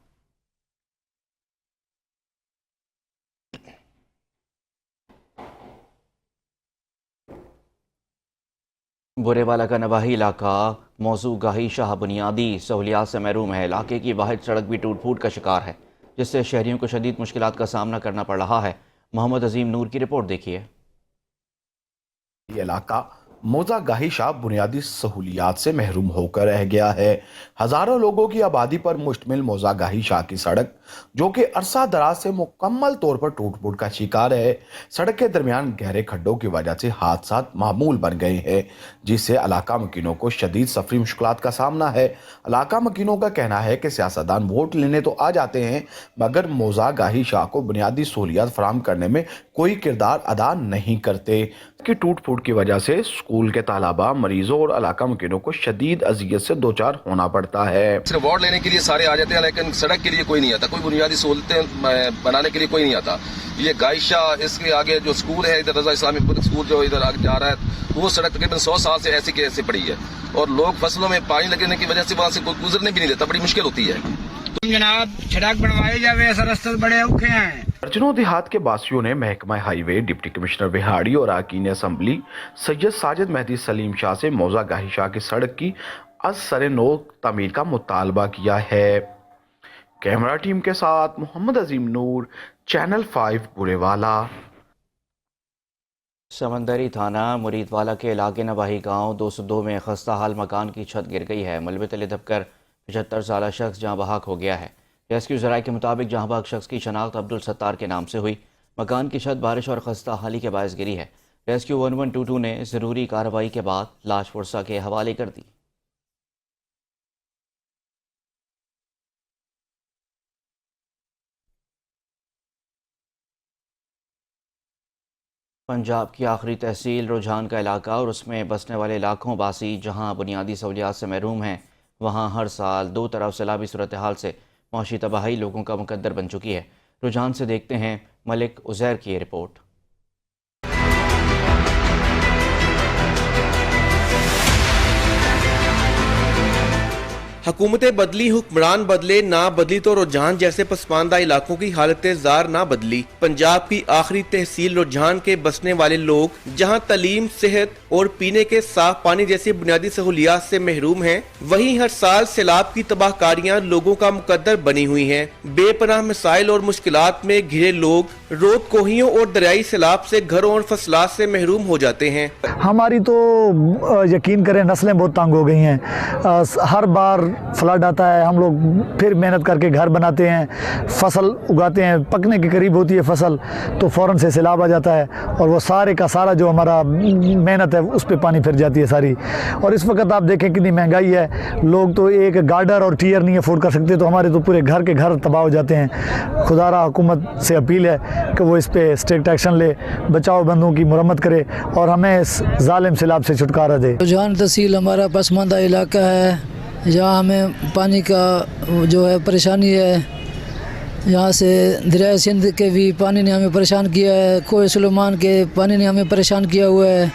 बुरेवाला का नवाही इलाका मौजू गाही शाह बुनियादी सहूलियात से महरूम है। इलाके की वाहिद सड़क भी टूट फूट का शिकार है, जिससे शहरियों को शदीद मुश्किलात का सामना करना पड़ रहा है। मोहम्मद अजीम नूर की रिपोर्ट देखिए। ये इलाका मौजा गाही शाह बुनियादी सहूलियात से महरूम होकर रह गया है। हजारों लोगों की आबादी पर मुश्तमिल मौजा गाही शाह की सड़क, जो कि अरसा दराज से मुकम्मल तौर पर टूट फूट का शिकार है। सड़क के दरमियान गहरे खड्डों की वजह से हादसा मामूल बन गए हैं, जिससे इलाका मकीनों को शदीद सफरी मुश्किलात का सामना है। इलाका मकीनों का कहना है कि सियासतदान वोट लेने तो आ जाते हैं, मगर मौजा गाही शाह को बुनियादी सहूलियात फराहम करने में कोई किरदार अदा नहीं करते। कि टूट फूट की वजह से स्कूल के तालाबा, मरीजों और इलाका मकीनों को शदीद अजियत से दो चार होना पड़ता है। सिर्फ वोट लेने के लिए सारे आ जाते हैं, लेकिन सड़क के लिए कोई नहीं आता, कोई बुनियादी सहूलतें बनाने के लिए कोई नहीं आता। ये गायशा, इसके आगे जो स्कूल है इधर रजा इस्लामिक स्कूल जो इधर आगे जा रहा है, वो सड़क तकरीबन 100 साल से ऐसी के ऐसे पड़ी है और लोग फसलों में पानी लगने की वजह से वहाँ से कोई गुजरने भी नहीं देता, बड़ी मुश्किल होती है। जनाब सड़क बनवाई जावे, ऐसा रास्ते बड़े औखे हैं। दर्जनों देहात के बासियों ने महकमा हाईवे, डिप्टी कमिश्नर बिहाड़ी और अरकान असम्बली सैयद साजिद मेहदी सलीम शाह से मौजा गाही शाह की सड़क की अज सरे नो तमीर का मुतालबा किया है। कैमरा टीम के साथ मोहम्मद अजीम नूर, चैनल 5 बुरेवाला। समंदरी थाना मुरीदवाला के इलाके नवाही गांव 202 में खस्ता हाल मकान की छत गिर गई है। मलबे तले दबकर 75 साला शख्स जहां बहाक हो गया है। रेस्क्यू ज़राए के मुताबिक जहां बहाक शख्स की शनाख्त अब्दुल सत्तार के नाम से हुई। मकान की छत बारिश और खस्ता हाली के बायस गिरी है। रेस्क्यू 1122 ने ज़रूरी कार्रवाई के बाद लाश पुरसा के हवाले कर दी। पंजाब की आखिरी तहसील रुझान का इलाका और उसमें बसने वाले लाखों बासी जहां बुनियादी सहूलियात से महरूम हैं, वहां हर साल दो तरफ सैलाबी सूरत हाल से मौशी तबाही लोगों का मुकद्दर बन चुकी है। रुझान से देखते हैं मलिक उज़ैर की रिपोर्ट। हुकूमतें बदली, हुक्मरान बदले, ना बदली तो रुझान जैसे पसमानदा इलाकों की हालत जार ना बदली। पंजाब की आखिरी तहसील रुझान के बसने वाले लोग जहां तलीम, सेहत और पीने के साफ पानी जैसी बुनियादी सहूलियात से महरूम हैं, वहीं हर साल सैलाब की तबाहकारियां लोगों का मुकद्दर बनी हुई हैं। बेपनाह मसाइल और मुश्किलात में घिरे लोग रोद कोहियों और दरियाई सैलाब से घरों और फसलात से महरूम हो जाते हैं। हमारी तो यकीन करें नस्लें बहुत तंग हो गई हैं। हर बार फ्लड आता है, हम लोग फिर मेहनत करके घर बनाते हैं, फसल उगाते हैं, पकने के करीब होती है फसल तो फ़ौरन से सैलाब आ जाता है और वो सारे का सारा जो हमारा मेहनत है उस पर पानी फिर जाती है सारी। और इस वक्त आप देखें कितनी महंगाई है, लोग तो एक गार्डर और टीयर नहीं अफोर्ड कर सकते, तो हमारे तो पूरे घर के घर तबाह हो जाते हैं। खुदारा हुकूमत से अपील है कि वो इस पर स्ट्रिक्ट एक्शन ले, बचाव बंदों की मुरम्मत करे और हमें इस जालिम सैलाब से छुटकारा दे। रुझान तहसील हमारा पसमानदा इलाका है, जहाँ हमें पानी का जो है परेशानी है। यहाँ से दरिया सिंध के भी पानी ने हमें परेशान किया है, कोई सुलेमान के पानी ने हमें परेशान किया हुआ है।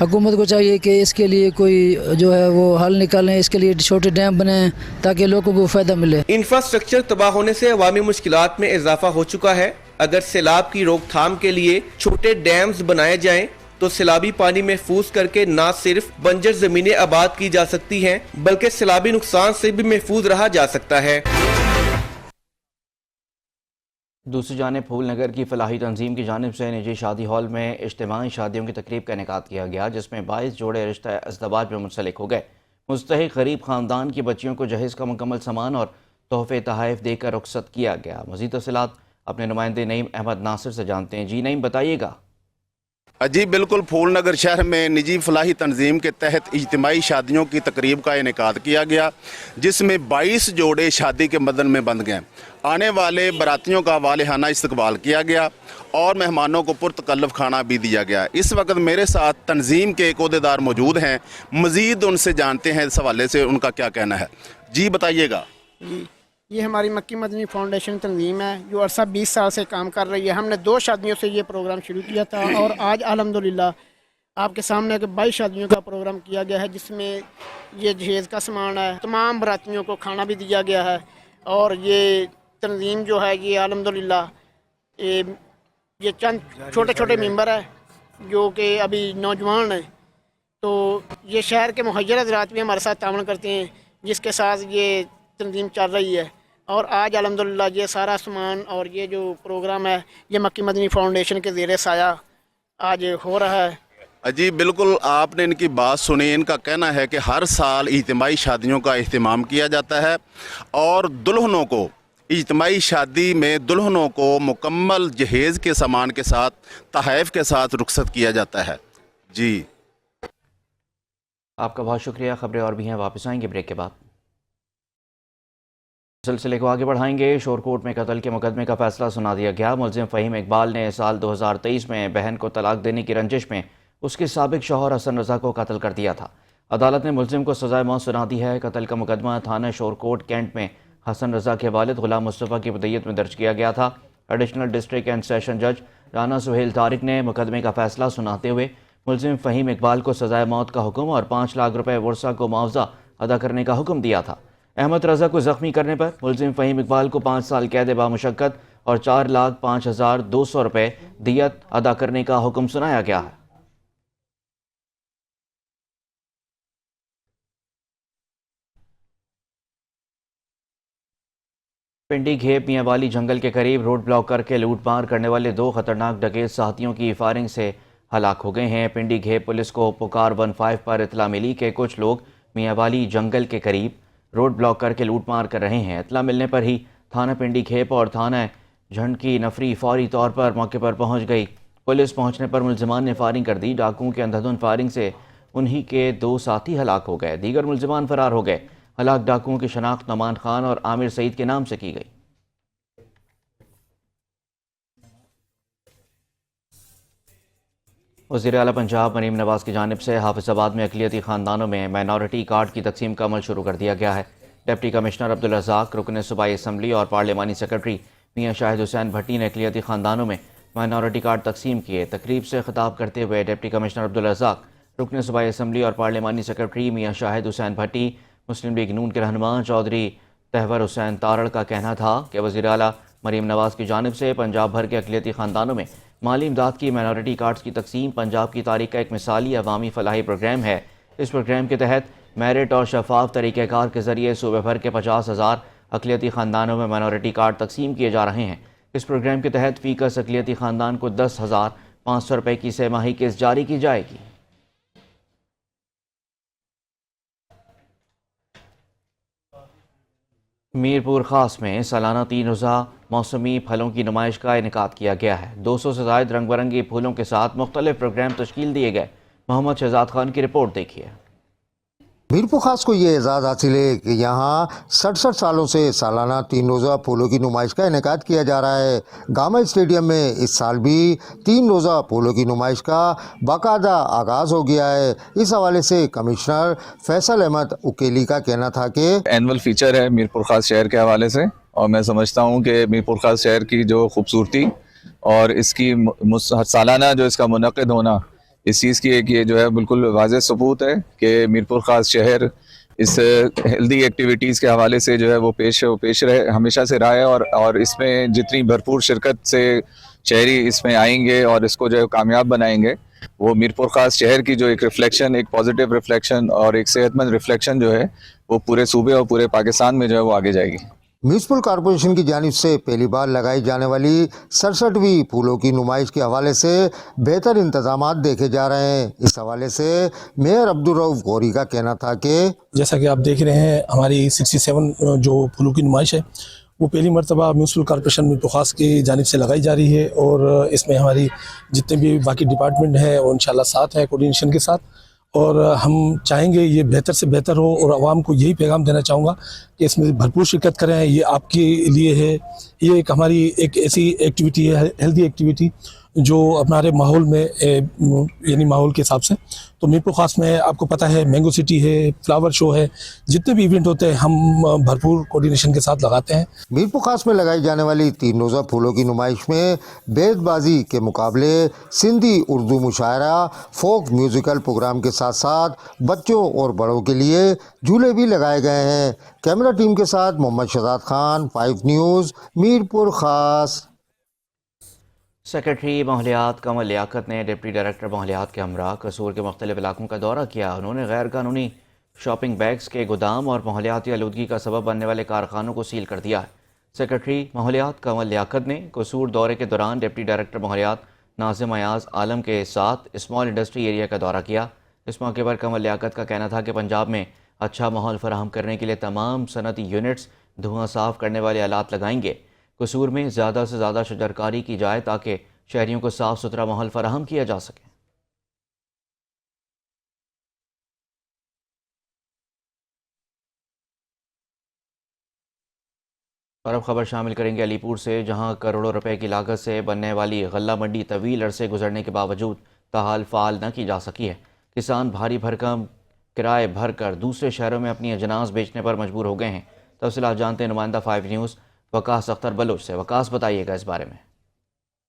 हुकूमत को चाहिए कि इसके लिए कोई जो है वो हल निकालें, इसके लिए छोटे डैम बनाएं ताकि लोगों को फ़ायदा मिले। इंफ्रास्ट्रक्चर तबाह होने से अवामी मुश्किलात में इजाफा हो चुका है। अगर सैलाब की रोकथाम के लिए छोटे डैम्स बनाए जाएं तो सैलाबी पानी महफूज करके न सिर्फ बंजर जमीनें आबाद की जा सकती हैं, बल्कि सैलाबी नुकसान से भी महफूज रहा जा सकता है। दूसरी जानिब फूल नगर की फलाही तंजीम की जानिब से निजी शादी हॉल में इज्तिमाई शादियों की तकरीब का इनेकाद किया गया, जिसमें 22 जोड़े रिश्ता अज़दवाज में मुंसलिक हो गए। मुस्तहिक गरीब ख़ानदान के बच्चियों को जहेज़ का मुकम्मल सामान और तोहफे तहाइफ देकर रुखसत किया गया। मज़ीद तफ़सीलात अपने नुमाइंदे नईम अहमद नासिर से जानते हैं। जी नईम, बताइएगा। जी बिल्कुल, फूल नगर शहर में निजी फलाही तंजीम के तहत इज्तिमाई शादियों की तकरीब का इनेकाद किया गया, जिसमें 22 जोड़े शादी के बंधन में बंध गए। आने वाले बारातियों का वालेहाना इस्तकबाल किया गया और मेहमानों को पुरतकल्लफ खाना भी दिया गया। इस वक्त मेरे साथ तंजीम के एक ओहदेदार मौजूद हैं, मज़ीद उनसे जानते हैं इस हवाले से उनका क्या कहना है। जी बताइएगा। जी, ये हमारी मक्की मदनी फाउंडेशन तंजीम है जो अरसा 20 साल से काम कर रही है। हमने 2 शादियों से ये प्रोग्राम शुरू किया था और आज अल्हम्दुलिल्लाह आपके सामने 22 शादियों का प्रोग्राम किया गया है, जिसमें ये जहेज़ का सामान है, तमाम बरातियों को खाना भी दिया गया है। और ये तंजीम जो है ये अल्हम्दुलिल्लाह ये चंद छोटे छोटे मेंबर है जो कि अभी नौजवान हैं, तो ये शहर के मुहज्जर हज़रात भी हमारे साथ तावन करते हैं, जिसके साथ ये तंजीम चल रही है। और आज अल्हम्दुलिल्लाह ये सारा सामान और ये जो प्रोग्राम है ये मक्की मदनी फाउंडेशन के ज़ेरे साया आज हो रहा है। जी बिल्कुल, आपने इनकी बात सुनी। इनका कहना है कि हर साल इज्तिमाई शादियों का अहतमाम किया जाता है और दुल्हनों को इज्तिमाई शादी में दुल्हनों को मुकम्मल जहेज़ के सामान के साथ तहफ़ के साथ रुखसत किया जाता है। जी आपका बहुत शुक्रिया। खबरें और भी हैं, वापस आएंगे ब्रेक के बाद। सिलसिले को आगे बढ़ाएंगे। शोरकोट में कत्ल के मुकदमे का फैसला सुना दिया गया। मुलजिम फ़हीम इकबाल ने साल 2023 में बहन को तलाक देने की रंजिश में उसके साबिक शौहर हसन रज़ा को कत्ल कर दिया था। अदालत ने मुलजिम को सज़ाए मौत सुना दी है। कत्ल का मुकदमा थाना शोरकोट कैंट में हसन रज़ा के वालिद गुलाम मुस्तफ़ा की बदयत में दर्ज किया गया था। एडिशनल डिस्ट्रिक्ट एंड सेशन जज राना सुहेल तारिक ने मुकदमे का फैसला सुनाते हुए मुलजिम फ़हीम इकबाल को सज़ाए मौत का हुक्म और 5 लाख रुपये वर्सा को मुआवजा अदा करने का हुक्म दिया था। अहमद रज़ा को ज़ख्मी करने पर मुलजिम फ़हीम इकबाल को 5 साल कैद बामुशक्कत और 4,05,200 रुपये दियत अदा करने का हुक्म सुनाया गया है। पिंडी घेप मियांवाली जंगल के करीब रोड ब्लॉक करके लूटमार करने वाले 2 खतरनाक डकैत साथियों की फायरिंग से हलाक हो गए हैं। पिंडी घेप पुलिस को पुकार 15 पर इतला मिली कि कुछ लोग मियांवाली जंगल के करीब रोड ब्लॉक करके लूटमार कर रहे हैं। इतला मिलने पर ही थाना पिंडी घेप और थाना झंड की नफरी फौरी तौर पर मौके पर पहुंच गई। पुलिस पहुंचने पर मुलजिमान ने फायरिंग कर दी। डाकुओं के अंधाधुंध फायरिंग से उन्हीं के 2 साथी हलाक हो गए। दीगर मुलजिमान फरार हो गए। हलाक डाकुओं की शनाख्त नमान खान और आमिर सईद के नाम से की गई। वज़ीर आला पंजाब मरीम नवाज की जानिब से हाफिज़ाबाद में अक़लियती ख़ानदानों में माइनॉरिटी कार्ड की तकसीम का अमल शुरू कर दिया गया है। डिप्टी कमिश्नर अब्दुल रज़ाक, रुकन सूबाई असम्बली और पार्लिमानी सेक्रेटरी मियां शाहिद हुसैन भट्टी ने अक़लियती ख़ानदानों में माइनॉरिटी कार्ड तकसीम किए। तकरीब से खिताब करते हुए डिप्टी कमिश्नर अब्दुल रज़ाक, रुकन सूबाई असम्बली और पार्लिमानी सेक्रेटरी मियां शाहिद हुसैन भट्टी, मुस्लिम लीग नून के रहनुमा चौधरी तहवर हुसैन तारड़ का कहना था कि वज़ीर आला मरीम नवाज की जानिब से पंजाब भर के अक़लियती ख़ानदानों में माली इमदाद की माइनॉरिटी कार्ड्स की तकसीम पंजाब की तारीख का एक मिसाली अवामी फलाही प्रोग्राम है। इस प्रोग्राम के तहत मेरिट और शफाफ तरीक़ेकार के ज़रिए सूबे भर के 50,000 अक़लियती ख़ानदानों में माइनॉरिटी कार्ड तकसीम किए जा रहे हैं। इस प्रोग्राम के तहत फ़ीकस अक़लियती ख़ानदान को 10,500 रुपये की सेमाही किस्त जारी की जाएगी। मीरपुर खास में सालाना 3 रोज़ा मौसमी फलों की नुमाइश का इनेकाद किया गया है। 200 से ज़ायद रंग बिरंगी फूलों के साथ मुख्तलिफ प्रोग्राम तश्कील दिए गए। मोहम्मद शहजाद खान की रिपोर्ट देखिए। मीरपुर खास को ये एजाज़ हासिल है कि यहाँ 67 सालों से सालाना 3 रोज़ा फूलों की नुमाइश का इनेकाद किया जा रहा है। गामा स्टेडियम में इस साल भी 3 रोज़ा फूलों की नुमाइश का बाकायदा आगाज़ हो गया है। इस हवाले से कमिश्नर फैसल अहमद उकेली का कहना था कि एनुअल फीचर है मीरपुर खास शहर के हवाले से, और मैं समझता हूँ कि मीरपुर खास शहर की जो खूबसूरती और इसकी सालाना जो इसका मुनक़िद होना, इस चीज़ की एक ये जो है बिल्कुल वाज़ेह सबूत है कि मीरपुर खास शहर इस हेल्दी एक्टिविटीज़ के हवाले से जो है वो पेश रहे, हमेशा से रहा है। और इसमें जितनी भरपूर शिरकत से शहरी इसमें आएंगे और इसको जो है कामयाब बनाएंगे, वो मीरपुर खास शहर की जो एक रिफ्लेक्शन, एक पॉजिटिव रिफ्लेक्शन और एक सेहतमंद रिफ्लेक्शन जो है वो पूरे सूबे और पूरे पाकिस्तान में जो है वो आगे जाएगी। म्यूनिसिपल कॉरपोरेशन की जानिब से पहली बार लगाई जाने वाली 67वीं फूलों की नुमाइश के हवाले से बेहतर इंतजाम देखे जा रहे हैं। इस हवाले से मेयर अब्दुल रऊफ गौरी का कहना था कि जैसा कि आप देख रहे हैं, हमारी 67 जो फूलों की नुमाइश है वो पहली मरतबा म्यूनिसिपल कॉरपोरेशन मीरपुर ख़ास की जानिब से लगाई जा रही है और इसमें हमारी जितने भी बाकी डिपार्टमेंट हैं वो इंशाल्लाह साथ हैं कोऑर्डिनेशन के साथ, और हम चाहेंगे ये बेहतर से बेहतर हो और आवाम को यही पैगाम देना चाहूँगा कि इसमें भरपूर शिरकत करें। ये आपके लिए है, ये एक हमारी एक ऐसी एक्टिविटी है, हेल्दी एक्टिविटी जो हमारे माहौल में यानी माहौल के हिसाब से, तो मीरपुर ख़ास में आपको पता है मैंगो सिटी है, फ्लावर शो है, जितने भी इवेंट होते हैं हम भरपूर कोऑर्डिनेशन के साथ लगाते हैं। मीरपुर ख़ास में लगाई जाने वाली 3 रोज़ा फूलों की नुमाइश में बेतबाजी के मुकाबले, सिंधी उर्दू मुशायरा, फोक म्यूज़िकल प्रोग्राम के साथ साथ बच्चों और बड़ों के लिए झूले भी लगाए गए हैं। कैमरा टीम के साथ मोहम्मद शहजाद खान, 5 न्यूज़, मीरपुर ख़ास। सेक्रेटरी माहौलियात कमल लियाकत ने डिप्टी डायरेक्टर माहौलियात के हमरा कसूर के मुख्तलिफ इलाकों का दौरा किया। उन्होंने गैर कानूनी शॉपिंग बैग्स के गोदाम और माहौलियाती आलूदगी का सबब बनने वाले कारखानों को सील कर दिया है। सेक्रेटरी माहौलियात कमल लियाकत ने कसूर दौरे के दौरान डिप्टी डायरेक्टर माहौलियात नाज़िम अयाज आलम के साथ स्मॉल इंडस्ट्री एरिया का दौरा किया। इस मौके पर कमल लियाकत का कहना था कि पंजाब में अच्छा माहौल फराहम करने के लिए तमाम सनती यूनिट्स धुआं साफ़ करने वाले आलात लगाएंगे। कसूर में ज़्यादा से ज़्यादा शजरकारी की जाए ताकि शहरियों को साफ़ सुथरा माहौल फराहम किया जा सके। और अब खबर शामिल करेंगे अलीपुर से, जहां करोड़ों रुपए की लागत से बनने वाली गल्ला मंडी तवील अरसे गुजरने के बावजूद ताहाल फ़ाल न की जा सकी है। किसान भारी भरकम किराए भर कर दूसरे शहरों में अपनी अजनास बेचने पर मजबूर हो गए हैं। तफसीलात जानते हैं नुमाइंदा 5 न्यूज़ वकास अख्तर बलोच से। वकास, बताइएगा इस बारे में।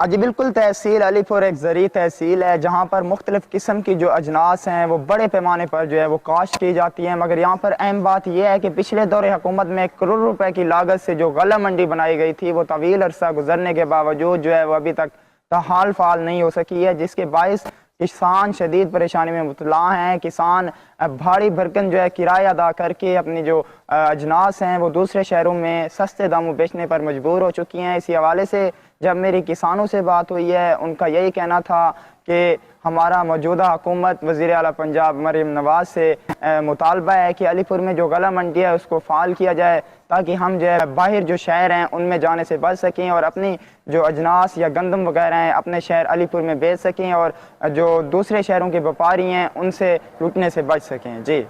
जी बिल्कुल, तहसील अलीपुर एक ज़री तहसील है जहाँ पर मुख्तलिफ़ किस्म की जो अजनास हैं वो बड़े पैमाने पर जो है वो काश्त की जाती हैं। मगर यहाँ पर अहम बात यह है कि पिछले दौरे हुकूमत में 1 करोड़ रुपए की लागत से जो गला मंडी बनाई गई थी वो तवील अरसा गुजरने के बावजूद जो है वो अभी तक ताहाल फाल नहीं हो सकी है, जिसके बायस किसान शदीद परेशानी में मुबतला हैं। किसान भारी भरकम जो है किराया अदा करके अपनी जो अजनास हैं वो दूसरे शहरों में सस्ते दामों बेचने पर मजबूर हो चुकी हैं। इसी हवाले से जब मेरी किसानों से बात हुई है, उनका यही कहना था कि हमारा मौजूदा हुकूमत वज़ीर आला पंजाब मरीम नवाज से मुतालबा है कि अलीपुर में जो गला मंडी है उसको फ़ाल किया जाए ताकि हम जो है बाहर जो शहर हैं उनमें जाने से बच सकें और अपनी जो अजनास या गंदम वगैरह हैं अपने शहर अलीपुर में बेच सकें और जो दूसरे शहरों के व्यापारी हैं उनसे लूटने से बच सकें। जी,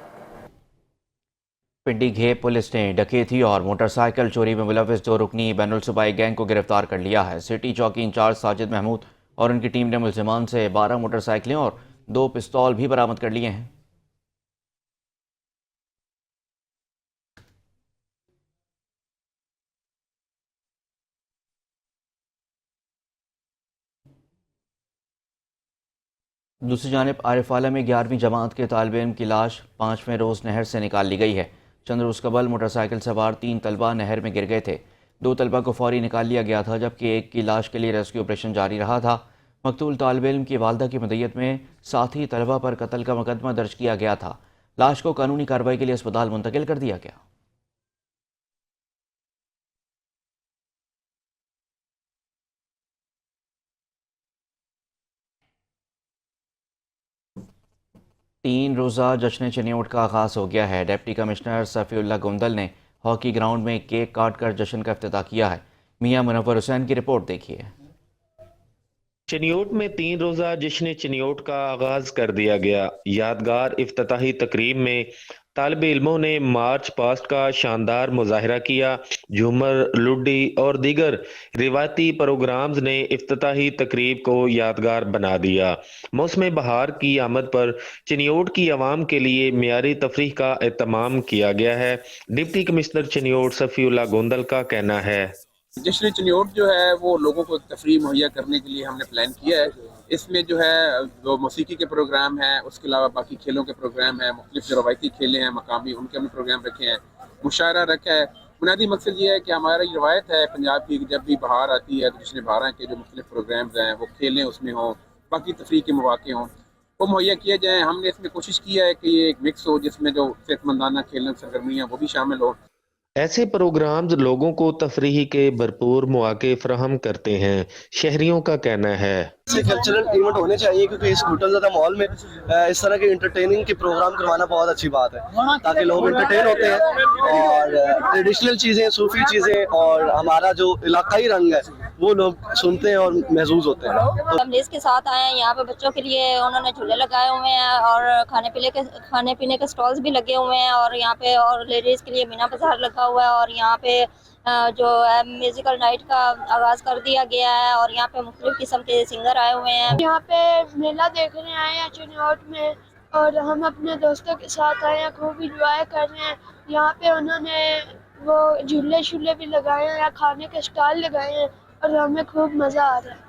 पिंडी घेप पुलिस ने डकैती और मोटरसाइकिल चोरी में मुलविस 2 रुकनी बैनुल सूबाई गैंग को गिरफ्तार कर लिया है। सिटी चौकी इंचार्ज साजिद महमूद और उनकी टीम ने मुलजिमान से 12 मोटरसाइकिलें और 2 पिस्तौल भी बरामद कर लिए हैं। दूसरी जानिब आरिफाला में 11वीं जमात के तालिब इल्म की लाश 5वें रोज़ नहर से निकाल ली गई है। चंद रोज़ कबल मोटरसाइकिल सवार 3 तलबा नहर में गिर गए थे। 2 तलबा को फौरी निकाल लिया गया था, जबकि एक की लाश के लिए रेस्क्यू ऑपरेशन जारी रहा था। मकतूल तालिब इल्म की वालदा की मदय्यत में साथी तलबा पर कत्ल का मुकदमा दर्ज किया गया था। लाश को कानूनी कार्रवाई के लिए अस्पताल मुंतकिल कर दिया गया। तीन रोज़ा जश्न चिन्योट का आगाज़ हो गया है। डिप्टी कमिश्नर सफ़ीउल्लाह गुंदल ने हॉकी ग्राउंड में केक काट कर जश्न का इफ्तिताह किया है। मियां मुनव्वर हुसैन की रिपोर्ट देखिए। चिन्योट में 3 रोज़ा जश्न चिन्योट का आगाज कर दिया गया। यादगार इफ्तिताही तकरीब में तालिब इल्मों ने मार्च पास्ट का शानदार मुजाहिरा किया। झूमर, लुड्डी और दीगर रिवायती प्रोग्राम्स ने इफ्तिताही तकरीब को यादगार बना दिया। मौसम बहार की आमद पर चिन्योट की आवाम के लिए मियारी तफरीह का एहतमाम किया गया है। डिप्टी कमिश्नर चिन्योट सफ़ीउल्लाह गोंदल का कहना है, जश्न चिन्योट जो है वो लोगों को तफरीह मुहैया करने के लिए हमने प्लान किया है। इसमें जो है वो मौसीकी के प्रोग्राम हैं, उसके अलावा बाकी खेलों के प्रोग्राम हैं, मुख्तलिफ जो रवायती खेलें हैं मकामी उनके हमने प्रोग्राम रखे हैं, मुशायरा रखा है। बुनियादी मकसद ये है कि हमारी रवायत है पंजाब की, जब भी बहार आती है तो जश्न बहार के जो मुख्तलिफ प्रोग्राम्स हैं वो खेलें उसमें हों, बाकी तफरीह के मौके हों, वो मुहैया किए जाएँ। हमने इसमें कोशिश की है कि ये एक मिक्स हो जिसमें जो सेहतमंदाना खेलने सरगर्मियाँ वो भी शामिल हो। ایسے پروگرامز لوگوں کو تفریح کے بھرپور مواقع فراہم کرتے ہیں، شہریوں کا کہنا ہے۔ کلچرل ایونٹ ہونے چاہیے کیونکہ اسکوٹر زیادہ مال میں اس طرح کے انٹرٹیننگ کے پروگرام کروانا بہت اچھی بات ہے تاکہ لوگ انٹرٹین ہوتے ہیں اور ٹریڈیشنل چیزیں، صوفی چیزیں اور ہمارا جو علاقائی رنگ ہے وہ لوگ سنتے ہیں اور محظوظ ہوتے ہیں۔ فیملیز کے ساتھ آئے ہیں، یہاں پہ بچوں کے لیے انہوں نے جھولے لگائے ہوئے ہیں اور کھانے پینے کے سٹالز بھی لگے ہوئے ہیں اور یہاں پہ اور لیڈیز کے لیے مینا بازار لگا ہوا ہے اور یہاں پہ جو ہے میوزیکل نائٹ کا آغاز کر دیا گیا ہے اور یہاں پہ مختلف قسم کے سنگر آئے ہوئے ہیں۔ یہاں پہ میلہ دیکھنے آئے ہیں چنیوٹ میں اور ہم اپنے دوستوں کے ساتھ آئے ہیں، خوب انجوائے کر رہے ہیں۔ یہاں پہ انہوں نے وہ جھولے بھی لگائے ہیں، کھانے کے اسٹال لگائے ہیں اور ہمیں خوب مزہ آ رہا ہے۔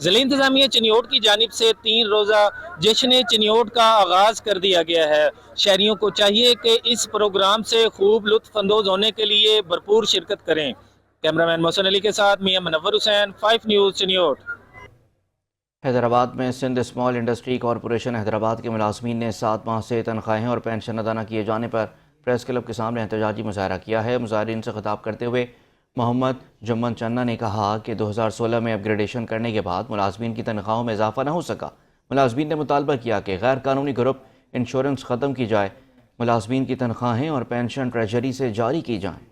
ضلع انتظامیہ چنیوٹ کی جانب سے 3 روزہ جشن چنیوٹ کا آغاز کر دیا گیا ہے۔ شہریوں کو چاہیے کہ اس پروگرام سے خوب لطف اندوز ہونے کے لیے بھرپور شرکت کریں۔ کیمرامین محسن علی کے ساتھ میاں منور حسین، 5 نیوز چنیوٹ۔ حیدرآباد میں Sindh small industry corporation Hyderabad کے ملازمین نے 7 ماہ سے تنخواہیں اور پینشن ادا نہ کیے جانے پر پریس کلب کے سامنے احتجاجی مظاہرہ کیا ہے۔ مظاہرین سے خطاب کرتے ہوئے محمد جمن چنا نے کہا کہ 2016 میں اپ گریڈیشن کرنے کے بعد ملازمین کی تنخواہوں میں اضافہ نہ ہو سکا۔ ملازمین نے مطالبہ کیا کہ غیر قانونی گروپ انشورنس ختم کی جائے، ملازمین کی تنخواہیں اور پینشن ٹریجری سے جاری کی جائیں۔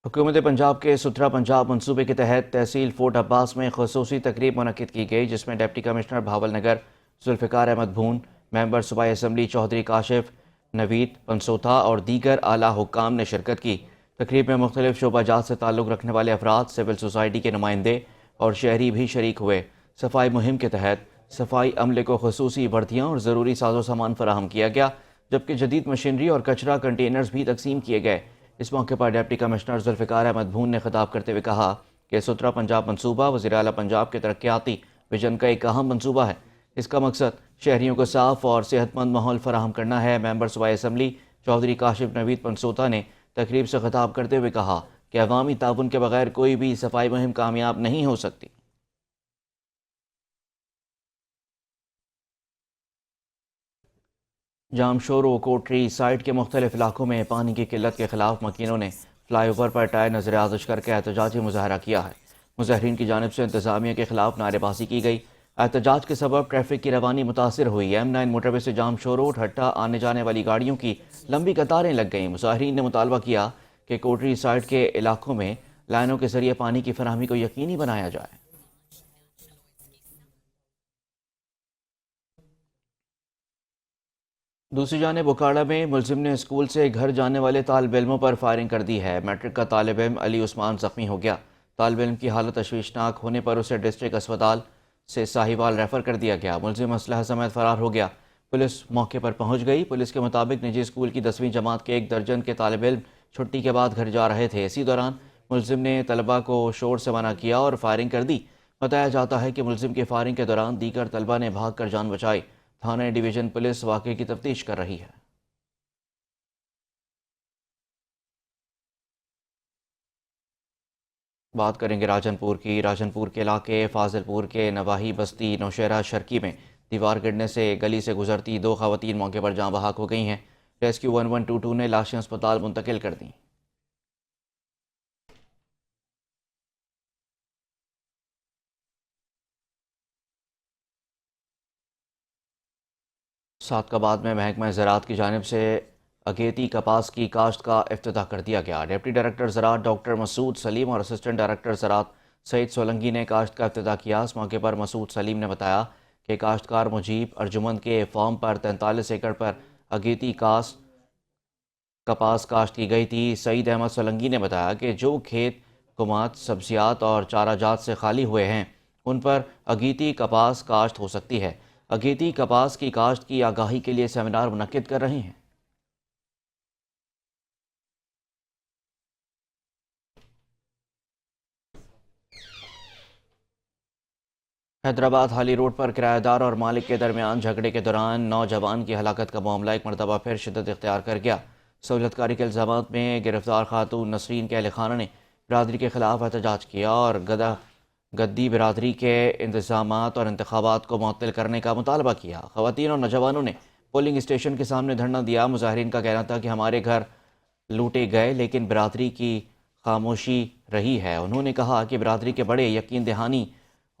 حکومت پنجاب کے ستھرا پنجاب منصوبے کے تحت تحصیل فورٹ عباس میں خصوصی تقریب منعقد کی گئی، جس میں ڈپٹی کمشنر بھاول نگر ذوالفقار احمد بھون، ممبر صوبائی اسمبلی چودھری کاشف نوید پنسوتھا اور دیگر اعلیٰ حکام نے شرکت کی۔ تقریب میں مختلف شعبہ جات سے تعلق رکھنے والے افراد، سول سوسائٹی کے نمائندے اور شہری بھی شریک ہوئے۔ صفائی مہم کے تحت صفائی عملے کو خصوصی وردیاں اور ضروری ساز و سامان فراہم کیا گیا، جبکہ جدید مشینری اور کچرا کنٹینرز بھی تقسیم کیے گئے۔ اس موقع پر ڈپٹی کمشنر ذوالفقار احمد بھون نے خطاب کرتے ہوئے کہا کہ ستھرا پنجاب منصوبہ وزیر اعلیٰ پنجاب کے ترقیاتی ویژن کا ایک اہم منصوبہ ہے۔ اس کا مقصد شہریوں کو صاف اور صحت مند ماحول فراہم کرنا ہے۔ ممبر صوبائی اسمبلی چودھری کاشف نوید پنسوتھا نے تقریب سے خطاب کرتے ہوئے کہا کہ عوامی تعاون کے بغیر کوئی بھی صفائی مہم کامیاب نہیں ہو سکتی۔ جام شورو کوٹری سائٹ کے مختلف علاقوں میں پانی کی قلت کے خلاف مکینوں نے فلائی اوور پر ٹائر نظر آتش کر کے احتجاجی مظاہرہ کیا ہے۔ مظاہرین کی جانب سے انتظامیہ کے خلاف نعرے بازی کی گئی۔ احتجاج کے سبب ٹریفک کی روانی متاثر ہوئی۔ M9 موٹر وے سے جام شورو ہٹا آنے جانے والی گاڑیوں کی لمبی قطاریں لگ گئیں۔ مظاہرین نے مطالبہ کیا کہ کوٹری سائٹ کے علاقوں میں لائنوں کے ذریعے پانی کی فراہمی کو یقینی بنایا جائے۔ دوسری جانب بکاڑا میں ملزم نے اسکول سے گھر جانے والے طالب علموں پر فائرنگ کر دی ہے۔ میٹرک کا طالب علم علی عثمان زخمی ہو گیا۔ طالب علم کی حالت تشویشناک ہونے پر اسے ڈسٹرکٹ اسپتال سے ساہیوال ریفر کر دیا گیا۔ ملزم اسلحہ سمیت فرار ہو گیا۔ پولیس موقع پر پہنچ گئی۔ پولیس کے مطابق نجی اسکول کی 10ویں جماعت کے 1 درجن کے طالب علم چھٹی کے بعد گھر جا رہے تھے۔ اسی دوران ملزم نے طلبہ کو شور سے منع کیا اور فائرنگ کر دی۔ بتایا جاتا ہے کہ ملزم کی فائرنگ کے دوران دیگر طلبہ نے بھاگ کر جان بچائی۔ تھانہ ڈویژن پولیس واقعے کی تفتیش کر رہی ہے۔ بات کریں گے راجن پور کی۔ راجن پور کے علاقے فاضل پور کے نواحی بستی نوشہرہ شرکی میں دیوار گرنے سے گلی سے گزرتی 2 خواتین موقع پر جاں بحق ہو گئی ہیں۔ ریسکیو 1122 نے لاشیں اسپتال منتقل کر دیں۔ سعدکاباد میں محکمہ زراعت کی جانب سے اگیتی کپاس کی کاشت کا افتتاح کر دیا گیا۔ ڈپٹی ڈائریکٹر زراعت ڈاکٹر مسعود سلیم اور اسسٹنٹ ڈائریکٹر زراعت سعید سولنگی نے کاشت کا افتتاح کیا۔ اس موقع پر مسعود سلیم نے بتایا کہ کاشتکار مجیب ارجمند کے فارم پر 43 ایکڑ پر اگیتی کپاس کاشت کی گئی تھی۔ سعید احمد سولنگی نے بتایا کہ جو کھیت کمات، سبزیات اور چارہ جات سے خالی ہوئے ہیں ان پر اگیتی کپاس کاشت ہو سکتی ہے۔ اگیتی کپاس کی کاشت کی آگاہی کے لیے سیمینار منعقد کر رہے ہیں۔ حیدرآباد حالی روڈ پر کرایہ دار اور مالک کے درمیان جھگڑے کے دوران نوجوان کی ہلاکت کا معاملہ ایک مرتبہ پھر شدت اختیار کر گیا۔ سہولت کاری کے الزامات میں گرفتار خاتون نسرین کے اہل خانہ نے برادری کے خلاف احتجاج کیا اور گدی برادری کے انتظامات اور انتخابات کو معطل کرنے کا مطالبہ کیا۔ خواتین اور نوجوانوں نے پولنگ اسٹیشن کے سامنے دھرنا دیا۔ مظاہرین کا کہنا تھا کہ ہمارے گھر لوٹے گئے لیکن برادری کی خاموشی رہی ہے۔ انہوں نے کہا کہ برادری کے بڑے یقین دہانی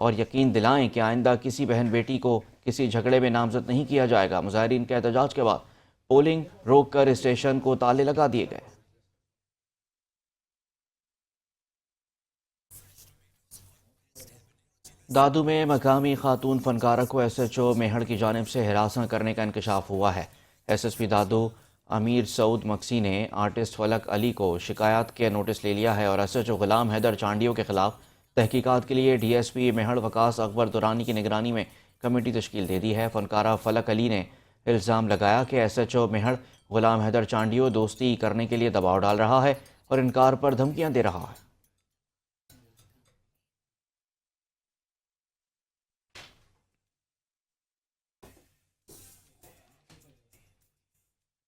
اور یقین دلائیں کہ آئندہ کسی بہن بیٹی کو کسی جھگڑے میں نامزد نہیں کیا جائے گا۔ مظاہرین کے احتجاج کے بعد پولنگ روک کر اسٹیشن کو تالے لگا دیے گئے۔ دادو میں مقامی خاتون فنکارہ کو ایس ایچ او میہڑ کی جانب سے ہراساں کرنے کا انکشاف ہوا ہے۔ ایس ایس پی دادو امیر سعود مکسی نے آرٹسٹ فلک علی کو شکایات کے نوٹس لے لیا ہے اور S H O Ghulam Haider Chandio کے خلاف تحقیقات کے لیے ڈی ایس پی میہڑ وقاص اکبر دورانی کی نگرانی میں کمیٹی تشکیل دے دی ہے۔ فنکارہ فلک علی نے الزام لگایا کہ S H O میہڑ Ghulam Haider Chandio دوستی کرنے کے لیے دباؤ ڈال رہا ہے اور انکار پر دھمکیاں دے رہا ہے۔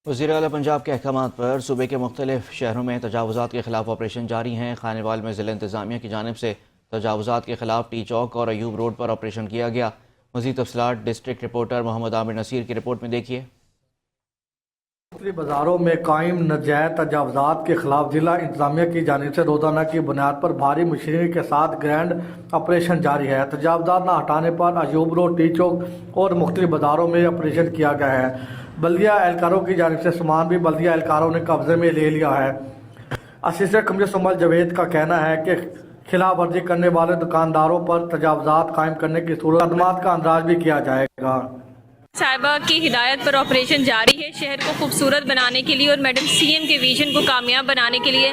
وزیر اعلیٰ پنجاب کے احکامات پر صوبے کے مختلف شہروں میں تجاوزات کے خلاف آپریشن جاری ہیں۔ خانیوال میں ضلع انتظامیہ کی جانب سے تجاوزات کے خلاف ٹی چوک اور ایوب روڈ پر آپریشن کیا گیا۔ مزید تفصیلات ڈسٹرکٹ رپورٹر محمد عامر نصیر کی رپورٹ میں دیکھیے۔ مختلف بازاروں میں قائم ناجائز تجاوزات کے خلاف ضلع انتظامیہ کی جانب سے روزانہ کی بنیاد پر بھاری مشینری کے ساتھ گرینڈ آپریشن جاری ہے۔ تجاوزات نہ ہٹانے پر ایوب روڈ، ٹی چوک اور مختلف بازاروں میں آپریشن کیا گیا ہے۔ بلدیہ اہلکاروں کی جانب سے سامان بھی بلدیہ اہلکاروں نے قبضے میں لے لیا ہے۔ اسسٹنٹ کمشنر سمل جاوید کا کہنا ہے کہ خلاف ورزی کرنے والے دکانداروں پر تجاوزات قائم کرنے کی صورت خدمات کا اندراج بھی کیا جائے گا۔ صاحبہ کی ہدایت پر آپریشن جاری ہے شہر کو خوبصورت بنانے کے لیے اور میڈم سی ایم کے ویژن کو کامیاب بنانے کے لیے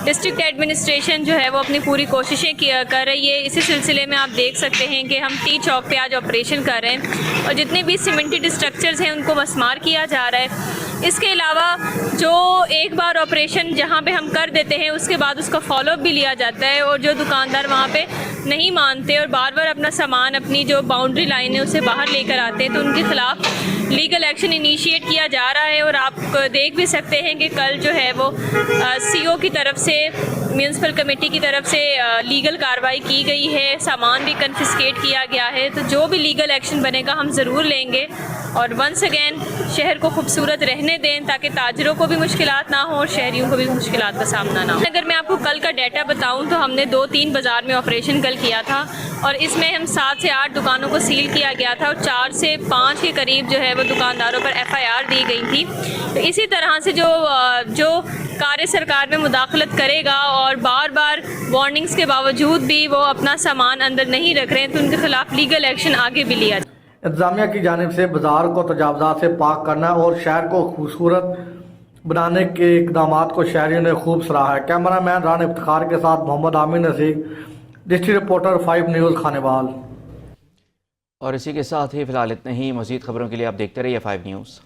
ڈسٹرکٹ ایڈمنسٹریشن جو ہے وہ اپنی پوری کوششیں کر رہی ہے۔ اسی سلسلے میں آپ دیکھ سکتے ہیں کہ ہم ٹی چوک پہ آج آپریشن کر رہے ہیں اور جتنے بھی سیمنٹڈ اسٹرکچرز ہیں ان کو مسمار کیا جا رہا ہے۔ اس کے علاوہ جو ایک بار آپریشن جہاں پہ ہم کر دیتے ہیں اس کے بعد اس کا فالو اپ بھی لیا جاتا ہے، اور جو دکاندار وہاں پہ نہیں مانتے اور بار بار اپنا سامان اپنی جو باؤنڈری لائن ہے اسے باہر لے کر آتے ہیں تو ان کے خلاف لیگل ایکشن انیشیٹ کیا جا رہا ہے۔ اور آپ دیکھ بھی سکتے ہیں کہ کل جو ہے وہ سی او کی طرف سے میونسپل کمیٹی کی طرف سے لیگل کارروائی کی گئی ہے، سامان بھی کنفسکیٹ کیا گیا ہے۔ تو جو بھی لیگل ایکشن بنے گا ہم ضرور لیں گے اور ونس اگین شہر کو خوبصورت رہنے دیں تاکہ تاجروں کو بھی مشکلات نہ ہوں اور شہریوں کو بھی مشکلات کا سامنا نہ ہو۔ اگر میں آپ کو کل کا ڈیٹا بتاؤں تو ہم نے 2-3 بازار میں آپریشن کل کیا تھا اور اس میں ہم 7 سے 8 دکانوں کو سیل کیا گیا تھا اور 4 سے 5 کے قریب جو ہے وہ دکانداروں پر ایف آئی آر دی گئی تھی۔ تو اسی طرح سے جو کار سرکار میں مداخلت کرے گا اور بار بار وارننگز کے باوجود بھی وہ اپنا سامان اندر نہیں رکھ رہے ہیں تو ان کے خلاف لیگل ایکشن آگے بھی لیا جائے۔ انتظامیہ کی جانب سے بازار کو تجاوزات سے پاک کرنا اور شہر کو خوبصورت بنانے کے اقدامات کو شہریوں نے خوب سراہا ہے۔ کیمرہ مین ران افتخار کے ساتھ Muhammad Amir Naseer, district reporter 5 news Khanewal. اور اسی کے ساتھ ہی فی الحال اتنے ہی۔ مزید خبروں کے لیے آپ دیکھتے رہیے 5 نیوز۔